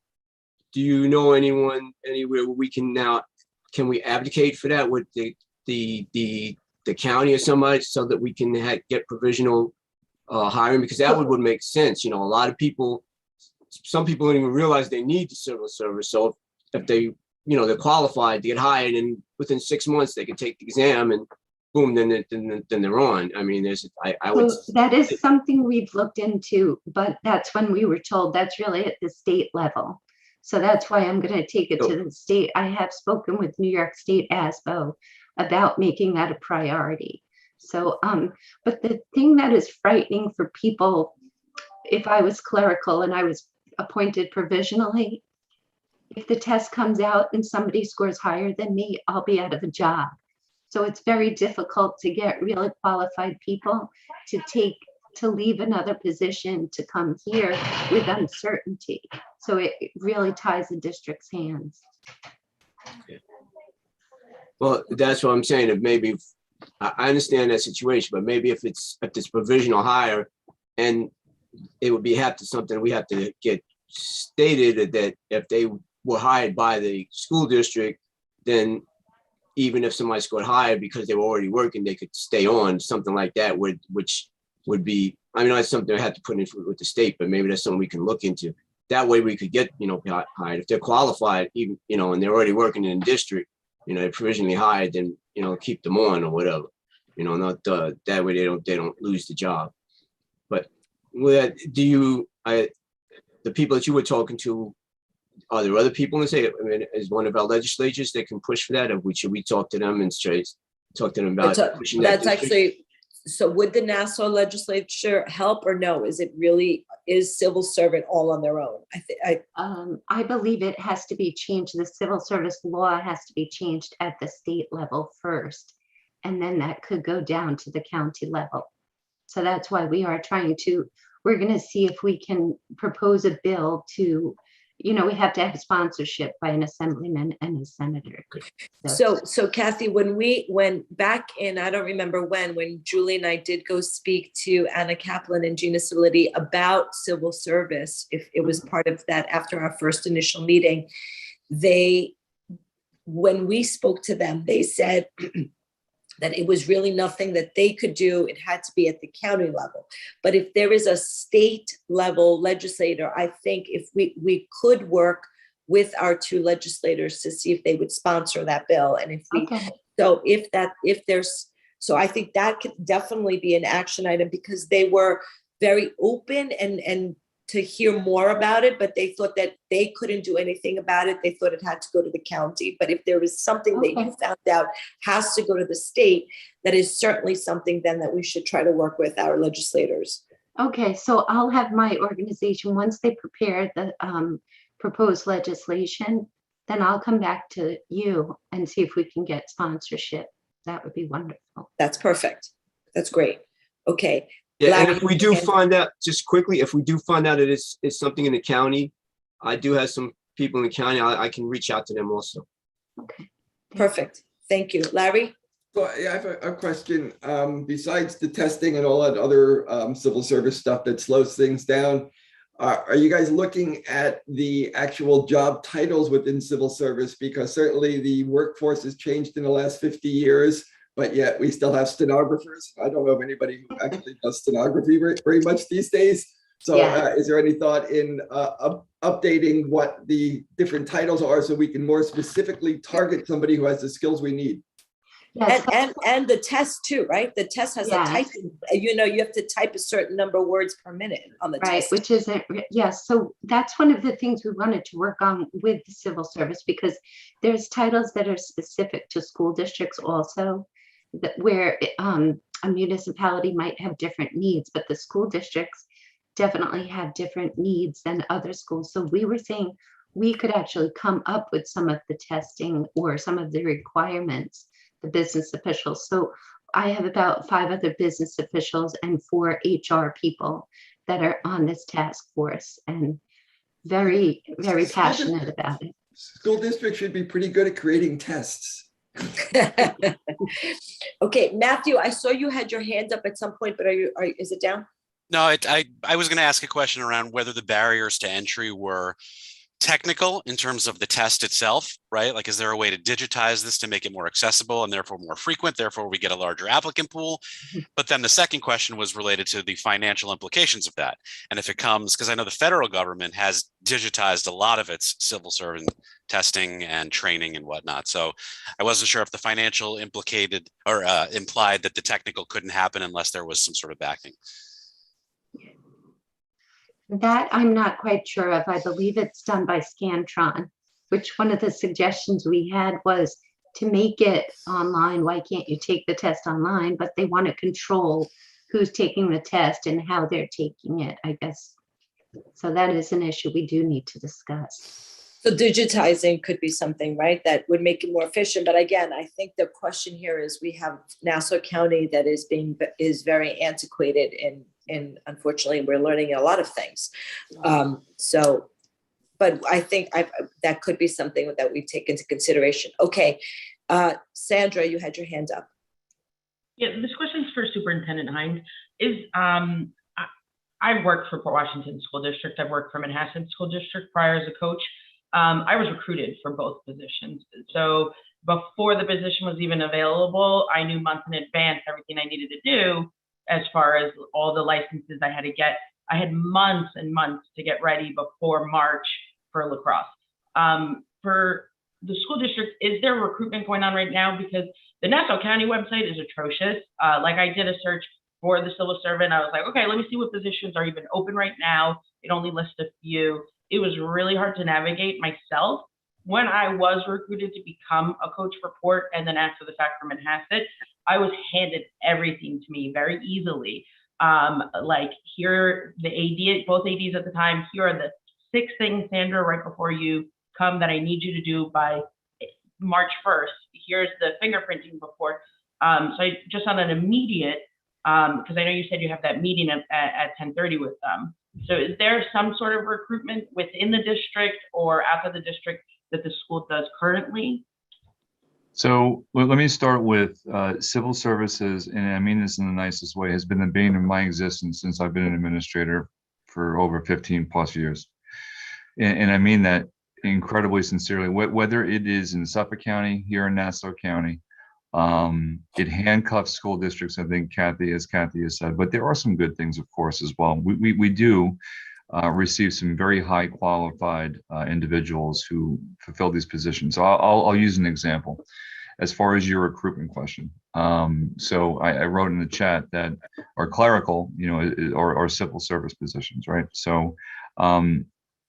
do you know anyone anywhere where we can we advocate for that with the county or somebody so that we can get provisional hiring? Because that would make sense. A lot of people, some people don't even realize they need the civil service. So if they, they're qualified to get hired, and within 6 months they can take the exam and boom, then they're on. I mean, that is something we've looked into, but that's when we were told that's really at the state level. So that's why I'm going to take it to the state. I have spoken with New York State ASBO about making that a priority. So, but the thing that is frightening for people, if I was clerical and I was appointed provisionally, if the test comes out and somebody scores higher than me, I'll be out of a job. So it's very difficult to get really qualified people to leave another position to come here with uncertainty. So it really ties the district's hands. Well, that's what I'm saying. If maybe I understand that situation, but maybe if it's provisional hire, and it would be something we have to get stated that if they were hired by the school district, then even if somebody scored higher because they were already working, they could stay on, something like that, which would be, I mean, that's something I had to put in with the state, but maybe that's something we can look into. That way we could get, hired. If they're qualified, even, and they're already working in the district, they're provisionally hired, then, keep them on or whatever, not that way they don't lose the job. But the people that you were talking to, are there other people in the state? I mean, is one of our legislatures that can push for that? Or should we talk to them and talk to them about pushing that? That's actually, so would the Nassau legislature help or no? Is civil servant all on their own? I believe it has to be changed. The civil service law has to be changed at the state level first, and then that could go down to the county level. So that's why we're going to see if we can propose a bill to, we have to have sponsorship by an assemblyman and a senator. So Cathy, when back in, I don't remember when Julie and I did go speak to Anna Kaplan and Gina Civility about civil service, if it was part of that after our first initial meeting, when we spoke to them, they said that it was really nothing that they could do. It had to be at the county level. But if there is a state level legislator, I think if we could work with our two legislators to see if they would sponsor that bill. And so I think that could definitely be an action item, because they were very open and to hear more about it, but they thought that they couldn't do anything about it. They thought it had to go to the county. But if there was something that you found out has to go to the state, that is certainly something then that we should try to work with our legislators. Okay, so I'll have my organization, once they prepare the proposed legislation, then I'll come back to you and see if we can get sponsorship. That would be wonderful. That's perfect. That's great. Okay. Yeah, and if we do find out, just quickly, if we do find out it's something in the county, I do have some people in the county, I can reach out to them also. Okay. Perfect. Thank you. Larry? So yeah, I have a question. Besides the testing and all that other civil service stuff that slows things down, are you guys looking at the actual job titles within civil service? Because certainly the workforce has changed in the last 50 years. But yet we still have stenographers. I don't know of anybody who actually does stenography very much these days. So is there any thought in updating what the different titles are so we can more specifically target somebody who has the skills we need? Yes. And the test too, right? The test has a typing, you have to type a certain number of words per minute on the test. Which isn't, yes. So that's one of the things we wanted to work on with the civil service, because there's titles that are specific to school districts also, where a municipality might have different needs, but the school districts definitely have different needs than other schools. So we were saying we could actually come up with some of the testing or some of the requirements, the business officials. So I have about 5 other business officials and 4 HR people that are on this task force, and very, very passionate about it. School districts should be pretty good at creating tests. Okay, Matthew, I saw you had your hand up at some point, but is it down? No, I was going to ask a question around whether the barriers to entry were technical in terms of the test itself, right? Like, is there a way to digitize this to make it more accessible and therefore more frequent, therefore we get a larger applicant pool? But then the second question was related to the financial implications of that. And if it comes, because I know the federal government has digitized a lot of its civil servant testing and training and whatnot. So I wasn't sure if the financial implicated or implied that the technical couldn't happen unless there was some sort of backing. That I'm not quite sure of. I believe it's done by Scantron, which one of the suggestions we had was to make it online. Why can't you take the test online? But they want to control who's taking the test and how they're taking it, I guess. So that is an issue we do need to discuss. So digitizing could be something, right, that would make it more efficient. But again, I think the question here is we have Nassau County that is very antiquated, and unfortunately we're learning a lot of things. But I think that could be something that we take into consideration. Okay, Sandra, you had your hand up. Yeah, this question is for Superintendent Hind. I've worked for Port Washington School District. I've worked for Manhasset School District prior as a coach. I was recruited for both positions. So before the position was even available, I knew months in advance everything I needed to do as far as all the licenses I had to get. I had months and months to get ready before March for lacrosse. For the school district, is there recruitment going on right now? Because the Nassau County website is atrocious. Like, I did a search for the civil servant. I was like, okay, let me see what positions are even open right now. It only lists a few. it was really hard to navigate myself. When I was recruited to become a coach for Port and then after the fact for Manhasset, I was handed everything to me very easily. Like here, the AD, both ADs at the time, here are the 6 things, Sandra, right before you come that I need you to do by March 1st. Here's the fingerprinting before. So I just on an immediate, because I know you said you have that meeting at 10:30 with them. So is there some sort of recruitment within the district or out of the district that the school does currently? So let me start with civil services, and I mean this in the nicest way, has been the bane of my existence since I've been an administrator for over 15 plus years. And I mean that incredibly sincerely, whether it is in Suffolk County, here in Nassau County, it handcuffs school districts, I think, Cathy has said, but there are some good things, of course, as well. We do receive some very high qualified individuals who fulfill these positions. So I'll use an example as far as your recruitment question. So I wrote in the chat that our clerical, or civil service positions, right? So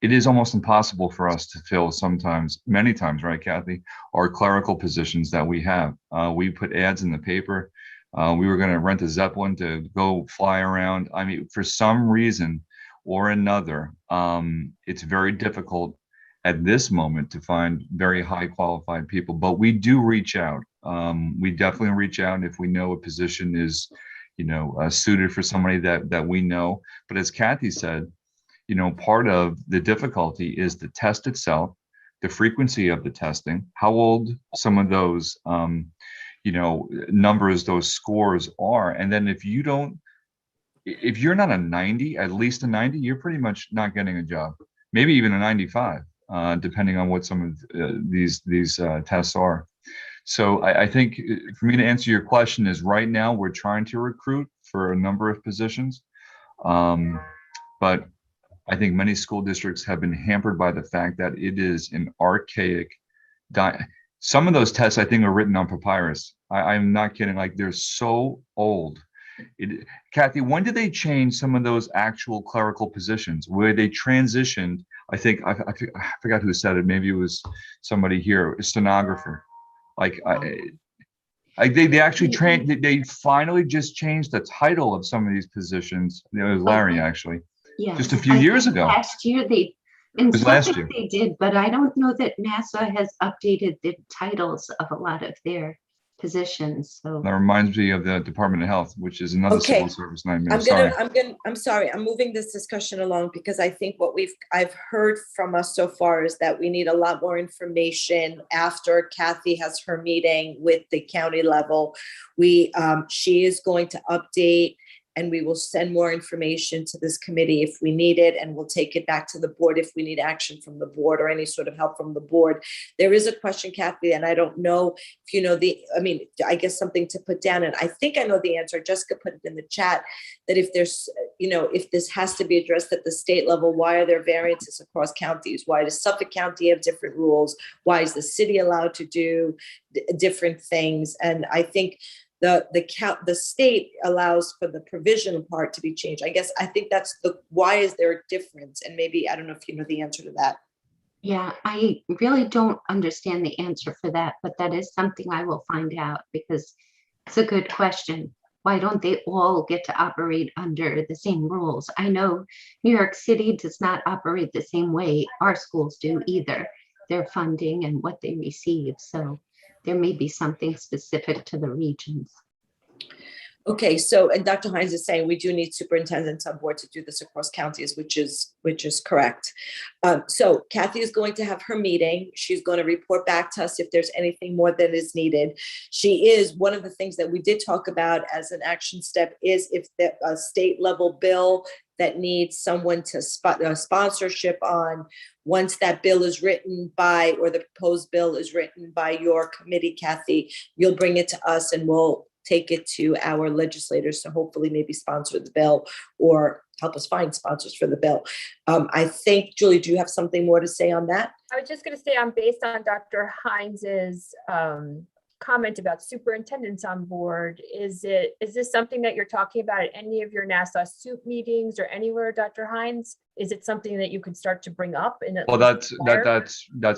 it is almost impossible for us to fill sometimes, many times, right, Cathy, our clerical positions that we have. We put ads in the paper. We were going to rent a Zeppelin to go fly around. I mean, for some reason or another, it's very difficult at this moment to find very high qualified people, but we do reach out. We definitely reach out if we know a position is, suited for somebody that we know. But as Cathy said, part of the difficulty is the test itself, the frequency of the testing, how old some of those, numbers, those scores are. And then if you're not a 90, at least a 90, you're pretty much not getting a job, maybe even a 95, depending on what some of these tests are. So I think for me to answer your question is right now we're trying to recruit for a number of positions. But I think many school districts have been hampered by the fact that it is an archaic. Some of those tests I think are written on papyrus. I'm not kidding. Like they're so old. Cathy, when did they change some of those actual clerical positions where they transitioned? I think I forgot who said it. Maybe it was somebody here, a stenographer. Like they actually trained. They finally just changed the title of some of these positions. It was Larry actually. Yeah, just a few years ago. Last year they did, but I don't know that NASA has updated the titles of a lot of their positions. So that reminds me of the Department of Health, which is another civil service nightmare. I'm sorry. I'm moving this discussion along because I think what I've heard from us so far is that we need a lot more information after Cathy has her meeting with the county level. She is going to update, and we will send more information to this committee if we need it, and we'll take it back to the board if we need action from the board or any sort of help from the board. There is a question, Cathy, and I don't know if you know I guess something to put down, and I think I know the answer. Jessica put it in the chat that if there's, if this has to be addressed at the state level, why are there variances across counties? Why does Suffolk County have different rules? Why is the city allowed to do different things? And I think the state allows for the provisional part to be changed. I think that's why is there a difference? And maybe, I don't know if you know the answer to that. Yeah, I really don't understand the answer for that, but that is something I will find out because it's a good question. Why don't they all get to operate under the same rules? I know New York City does not operate the same way our schools do either, their funding and what they receive. So there may be something specific to the regions. Okay, so, and Dr. Hines is saying we do need superintendents on board to do this across counties, which is correct. So Cathy is going to have her meeting. She's going to report back to us if there's anything more that is needed. One of the things that we did talk about as an action step is if a state level bill that needs someone to sponsorship on, once that bill is written by, or the proposed bill is written by your committee, Cathy, you'll bring it to us and we'll take it to our legislators to hopefully maybe sponsor the bill or help us find sponsors for the bill. I think, Julie, do you have something more to say on that? I was just going to say, based on Dr. Hines's comment about superintendents on board. Is this something that you're talking about at any of your Nassau soup meetings or anywhere, Dr. Hines? Is it something that you could start to bring up? Well, that's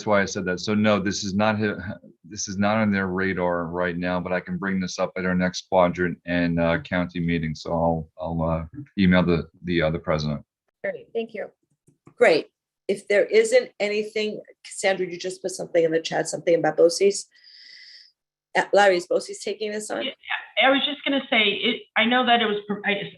why I said that. So no, this is not on their radar right now, but I can bring this up at our next quadrant and county meeting. So I'll email the president. Great, thank you. Great. If there isn't anything, Sandra, you just put something in the chat, something about BOCES. Larry, is BOCES taking this on? Yeah, I was just going to say, I know that it was,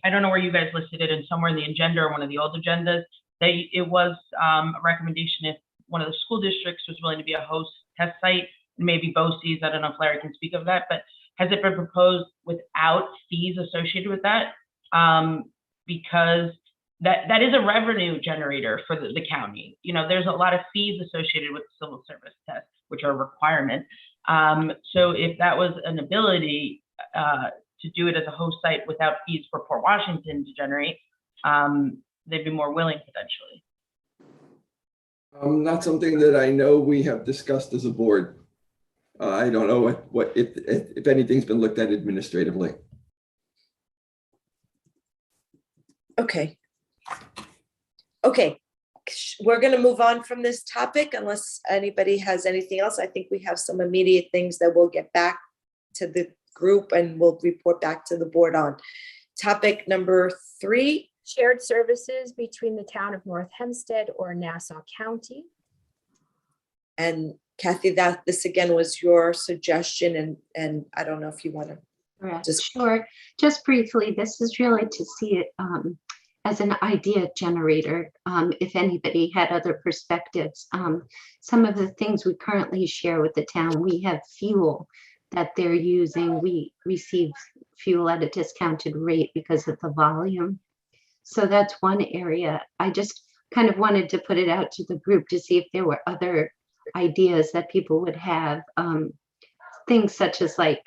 I don't know where you guys listed it, and somewhere in the agenda or one of the old agendas, it was a recommendation if one of the school districts was willing to be a host test site, maybe BOCES, I don't know if Larry can speak of that, but has it been proposed without fees associated with that? Because that is a revenue generator for the county. You know, there's a lot of fees associated with the civil service test, which are a requirement. So if that was an ability to do it as a host site without fees for Port Washington to generate, they'd be more willing potentially. Not something that I know we have discussed as a board. I don't know what if anything's been looked at administratively. Okay. Okay. We're going to move on from this topic unless anybody has anything else. I think we have some immediate things that we'll get back to the group and we'll report back to the board on. Topic number 3. Shared services between the town of North Hempstead or Nassau County. And Cathy, this again was your suggestion, and I don't know if you want to Sure. Just briefly, this is really to see it as an idea generator. If anybody had other perspectives, some of the things we currently share with the town, we have fuel that they're using. We receive fuel at a discounted rate because of the volume. So that's one area. I just kind of wanted to put it out to the group to see if there were other ideas that people would have. Things such as like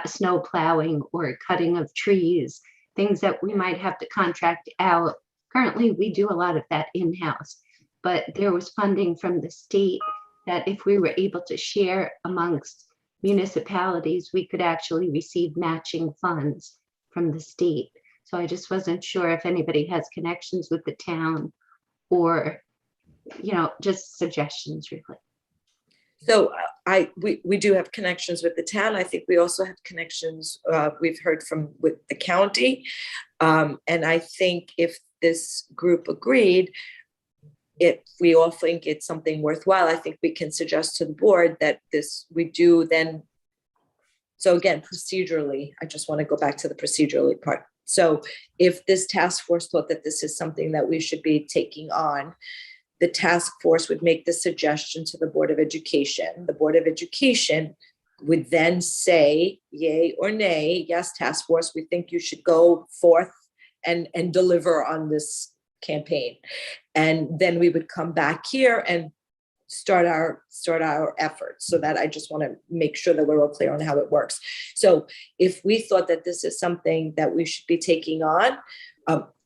snow plowing or cutting of trees, things that we might have to contract out. Currently, we do a lot of that in-house, but there was funding from the state that if we were able to share amongst municipalities, we could actually receive matching funds from the state. So I just wasn't sure if anybody has connections with the town or, you know, just suggestions really. So we do have connections with the town. I think we also have connections we've heard from with the county. And I think if this group agreed, if we all think it's something worthwhile, I think we can suggest to the board that we do then. So again, procedurally, I just want to go back to the procedurally part. So if this task force thought that this is something that we should be taking on, the task force would make the suggestion to the Board of Education. The Board of Education would then say yay or nay. Yes, task force, we think you should go forth and deliver on this campaign. And then we would come back here and start our efforts. So that I just want to make sure that we're all clear on how it works. So if we thought that this is something that we should be taking on,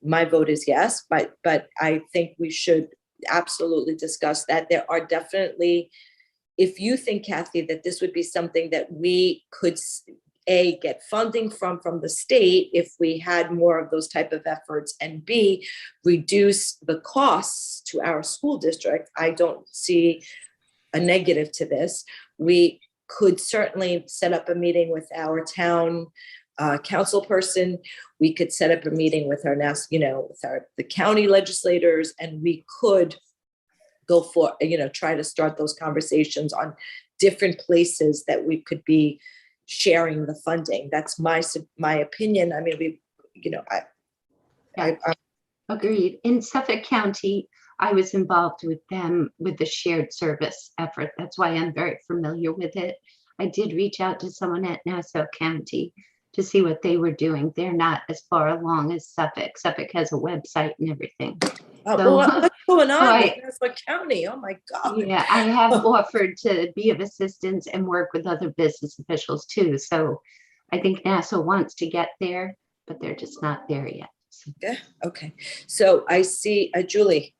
my vote is yes, but I think we should absolutely discuss that. There are definitely, if you think, Cathy, that this would be something that we could get funding from the state if we had more of those type of efforts, and B, reduce the costs to our school district, I don't see a negative to this. We could certainly set up a meeting with our town council person. We could set up a meeting with our the county legislators, and we could go for, try to start those conversations on different places that we could be sharing the funding. That's my opinion. I mean, I agreed. In Suffolk County, I was involved with them with the shared service effort. That's why I'm very familiar with it. I did reach out to someone at Nassau County to see what they were doing. They're not as far along as Suffolk. Suffolk has a website and everything. Oh, so, what's going on with Nassau County? Oh my God. Yeah, I have offered to be of assistance and work with other business officials too. So I think Nassau wants to get there, but they're just not there yet. So. Yeah, okay. So I see Julie.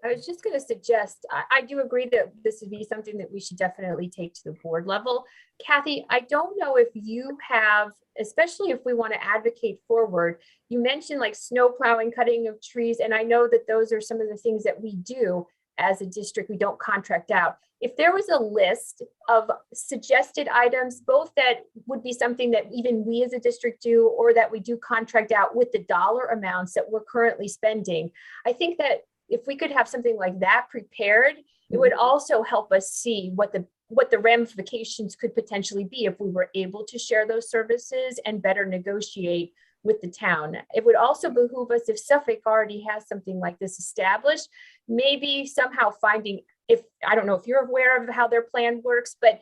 I was just going to suggest, I do agree that this would be something that we should definitely take to the board level. Cathy, I don't know if you have, especially if we want to advocate forward, you mentioned like snow plowing, cutting of trees, and I know that those are some of the things that we do as a district, we don't contract out. If there was a list of suggested items, both that would be something that even we as a district do, or that we do contract out with the dollar amounts that we're currently spending, I think that if we could have something like that prepared, it would also help us see what the ramifications could potentially be if we were able to share those services and better negotiate with the town. It would also behoove us, if Suffolk already has something like this established, maybe somehow finding, if I don't know if you're aware of how their plan works, but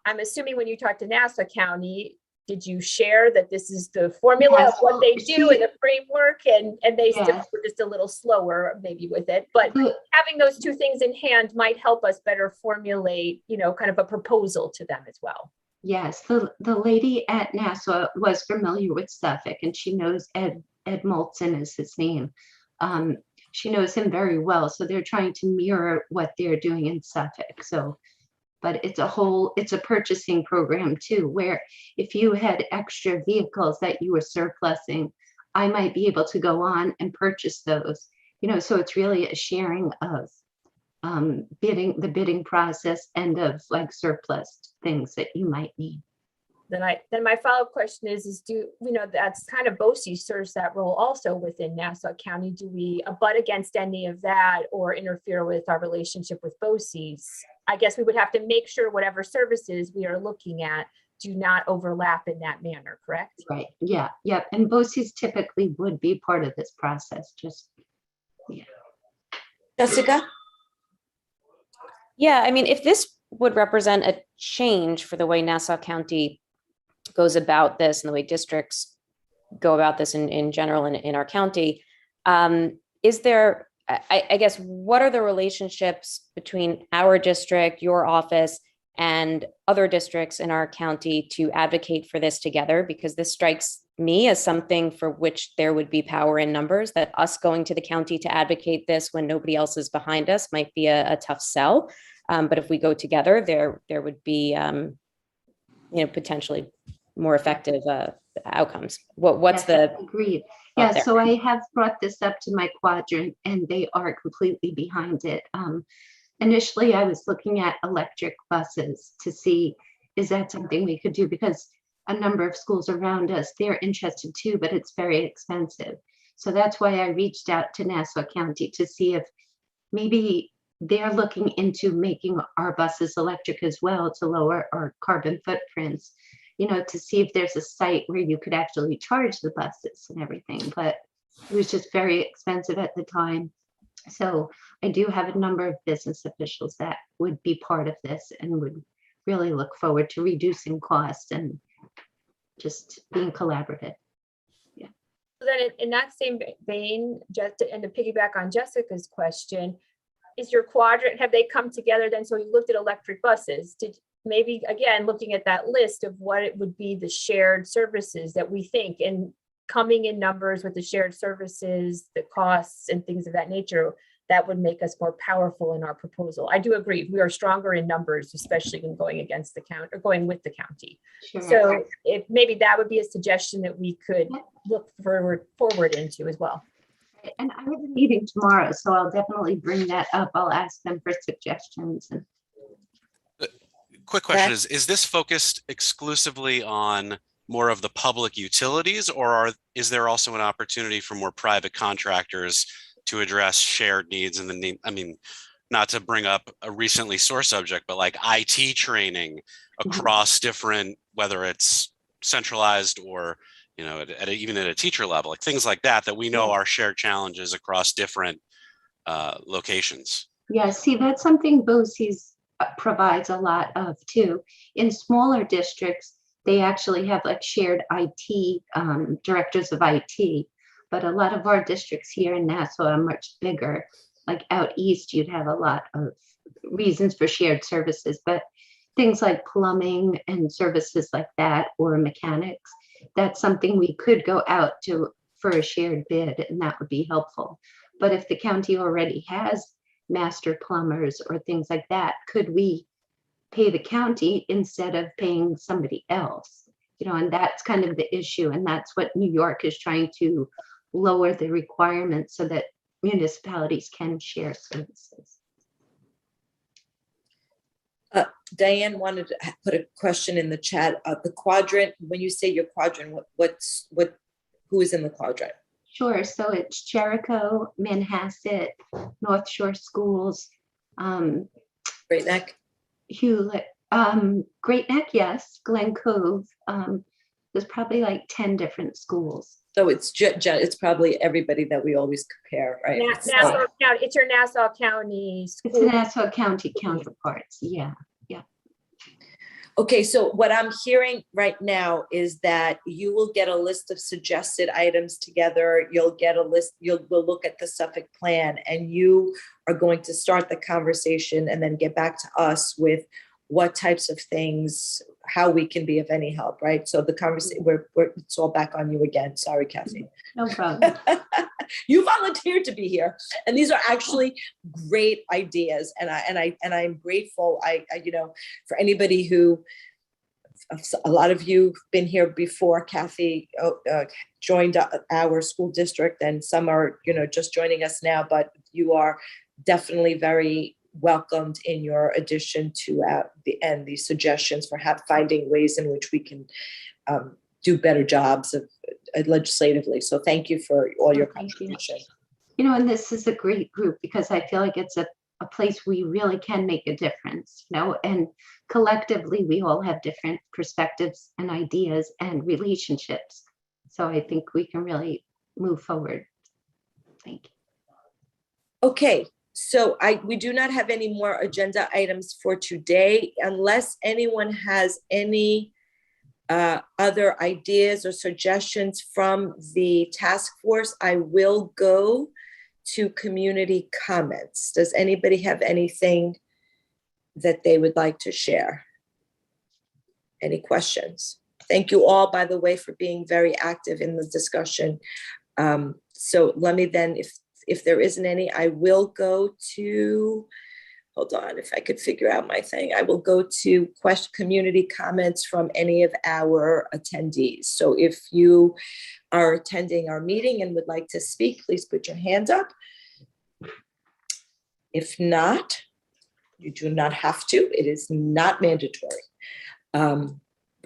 I'm assuming when you talk to Nassau County, did you share that this is the formula of what they do in the framework, and they still were just a little slower maybe with it, but having those two things in hand might help us better formulate, you know, kind of a proposal to them as well. Yes, the lady at Nassau was familiar with Suffolk, and she knows Ed Moulton is his name. She knows him very well, so they're trying to mirror what they're doing in Suffolk. So, but it's a purchasing program too, where if you had extra vehicles that you were surplusing, I might be able to go on and purchase those. You know, so it's really a sharing of the bidding process and of like surplus things that you might need. Then my follow-up question is do, you know, that's kind of BOCES serves that role also within Nassau County. Do we abut against any of that or interfere with our relationship with BOCES? I guess we would have to make sure whatever services we are looking at do not overlap in that manner, correct? Right, yeah, yeah. And BOCES typically would be part of this process, just, yeah. Jessica? Yeah, I mean, if this would represent a change for the way Nassau County goes about this and the way districts go about this in general in our county, is there, I guess, what are the relationships between our district, your office, and other districts in our county to advocate for this together? Because this strikes me as something for which there would be power in numbers, that us going to the county to advocate this when nobody else is behind us might be a tough sell. But if we go together, there would be, potentially more effective outcomes. What's the agreed? Yeah, so I have brought this up to my quadrant, and they are completely behind it. Initially, I was looking at electric buses to see, is that something we could do? Because a number of schools around us, they're interested too, but it's very expensive. So that's why I reached out to Nassau County to see if maybe they're looking into making our buses electric as well to lower our carbon footprints, you know, to see if there's a site where you could actually charge the buses and everything. But it was just very expensive at the time. So I do have a number of business officials that would be part of this and would really look forward to reducing costs and just being collaborative. Yeah. So then in that same vein, just and to piggyback on Jessica's question, is your quadrant, have they come together then? So you looked at electric buses. Did maybe, again, looking at that list of what it would be the shared services that we think, and coming in numbers with the shared services, the costs and things of that nature, that would make us more powerful in our proposal. I do agree. We are stronger in numbers, especially when going against the county or going with the county. Sure. So if maybe that would be a suggestion that we could look forward into as well. And I have a meeting tomorrow, so I'll definitely bring that up. I'll ask them for suggestions. And quick question is this focused exclusively on more of the public utilities, or is there also an opportunity for more private contractors to address shared needs in the need? I mean, not to bring up a recently sore subject, but like IT training across different, whether it's centralized or, you know, even at a teacher level, like things like that we know are shared challenges across different locations. Yeah, see, that's something BOCES provides a lot of too. In smaller districts, they actually have like shared IT, directors of IT, but a lot of our districts here in Nassau are much bigger. Like out east, you'd have a lot of reasons for shared services, but things like plumbing and services like that, or mechanics, that's something we could go out to for a shared bid, and that would be helpful. But if the county already has master plumbers or things like that? Could we pay the county instead of paying somebody else? You know, and that's kind of the issue. And that's what New York is trying to lower the requirements so that municipalities can share services. Diane wanted to put a question in the chat. The quadrant, when you say your quadrant, who is in the quadrant? Sure. So it's Jericho, Manhasset, North Shore Schools, Great Neck, Hewlett, Great Neck, yes, Glen Cove. There's probably like 10 different schools. So it's probably everybody that we always compare, right? Nassau County. It's your Nassau County school. It's the Nassau County counterparts. Yeah. Okay, so what I'm hearing right now is that you will get a list of suggested items together. You'll get a list, we'll look at the Suffolk plan, and you are going to start the conversation and then get back to us with what types of things, how we can be of any help, right? So the conversation, it's all back on you again. Sorry, Cathy. No problem. You volunteered to be here, and these are actually great ideas. And I'm grateful. I for anybody who, a lot of you've been here before. Cathy joined our school district, and some are just joining us now. But you are definitely very welcomed in your addition to these suggestions for finding ways in which we can do better jobs of legislatively. So thank you for all your contribution. And this is a great group because I feel like it's a place we really can make a difference, and collectively we all have different perspectives and ideas and relationships. So I think we can really move forward. Thank you. Okay. So we do not have any more agenda items for today, unless anyone has any other ideas or suggestions from the task force. I will go to community comments. Does anybody have anything that they would like to share? Any questions? Thank you all, by the way, for being very active in the discussion. So let me then, if there isn't any, I will go to, hold on, if I could figure out my thing, I will go to community comments from any of our attendees. So if you are attending our meeting and would like to speak, please put your hand up. If not, you do not have to. It is not mandatory.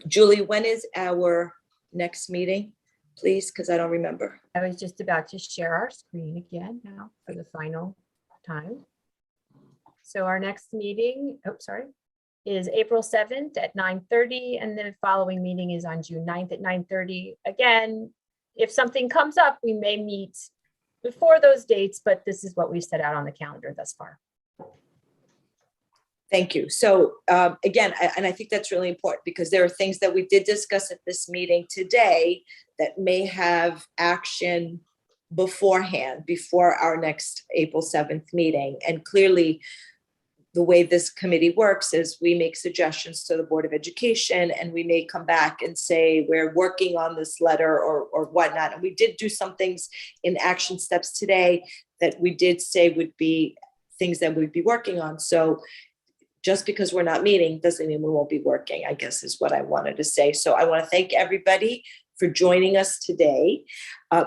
Julie, when is our next meeting, please? Because I don't remember. I was just about to share our screen again now for the final time. So our next meeting, is April 7th at 9:30, and the following meeting is on June 9th at 9:30. Again, if something comes up, we may meet before those dates, but this is what we've set out on the calendar thus far. Thank you. So again, and I think that's really important because there are things that we did discuss at this meeting today that may have action beforehand, before our next April 7th meeting. And clearly, the way this committee works is we make suggestions to the Board of Education, and we may come back and say, we're working on this letter or whatnot. And we did do some things in action steps today that we did say would be things that we'd be working on. So just because we're not meeting doesn't mean we won't be working, I guess is what I wanted to say. So I want to thank everybody for joining us today.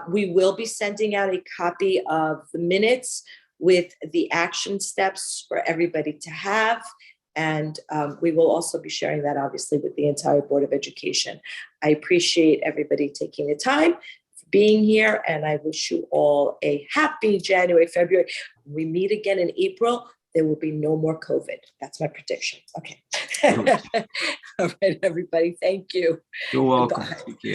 We will be sending out a copy of the minutes with the action steps for everybody to have. And we will also be sharing that obviously with the entire Board of Education. I appreciate everybody taking the time for being here, and I wish you all a happy January, February. When we meet again in April, there will be no more COVID. That's my prediction. Okay. All right, everybody. Thank you. You're welcome. Goodbye.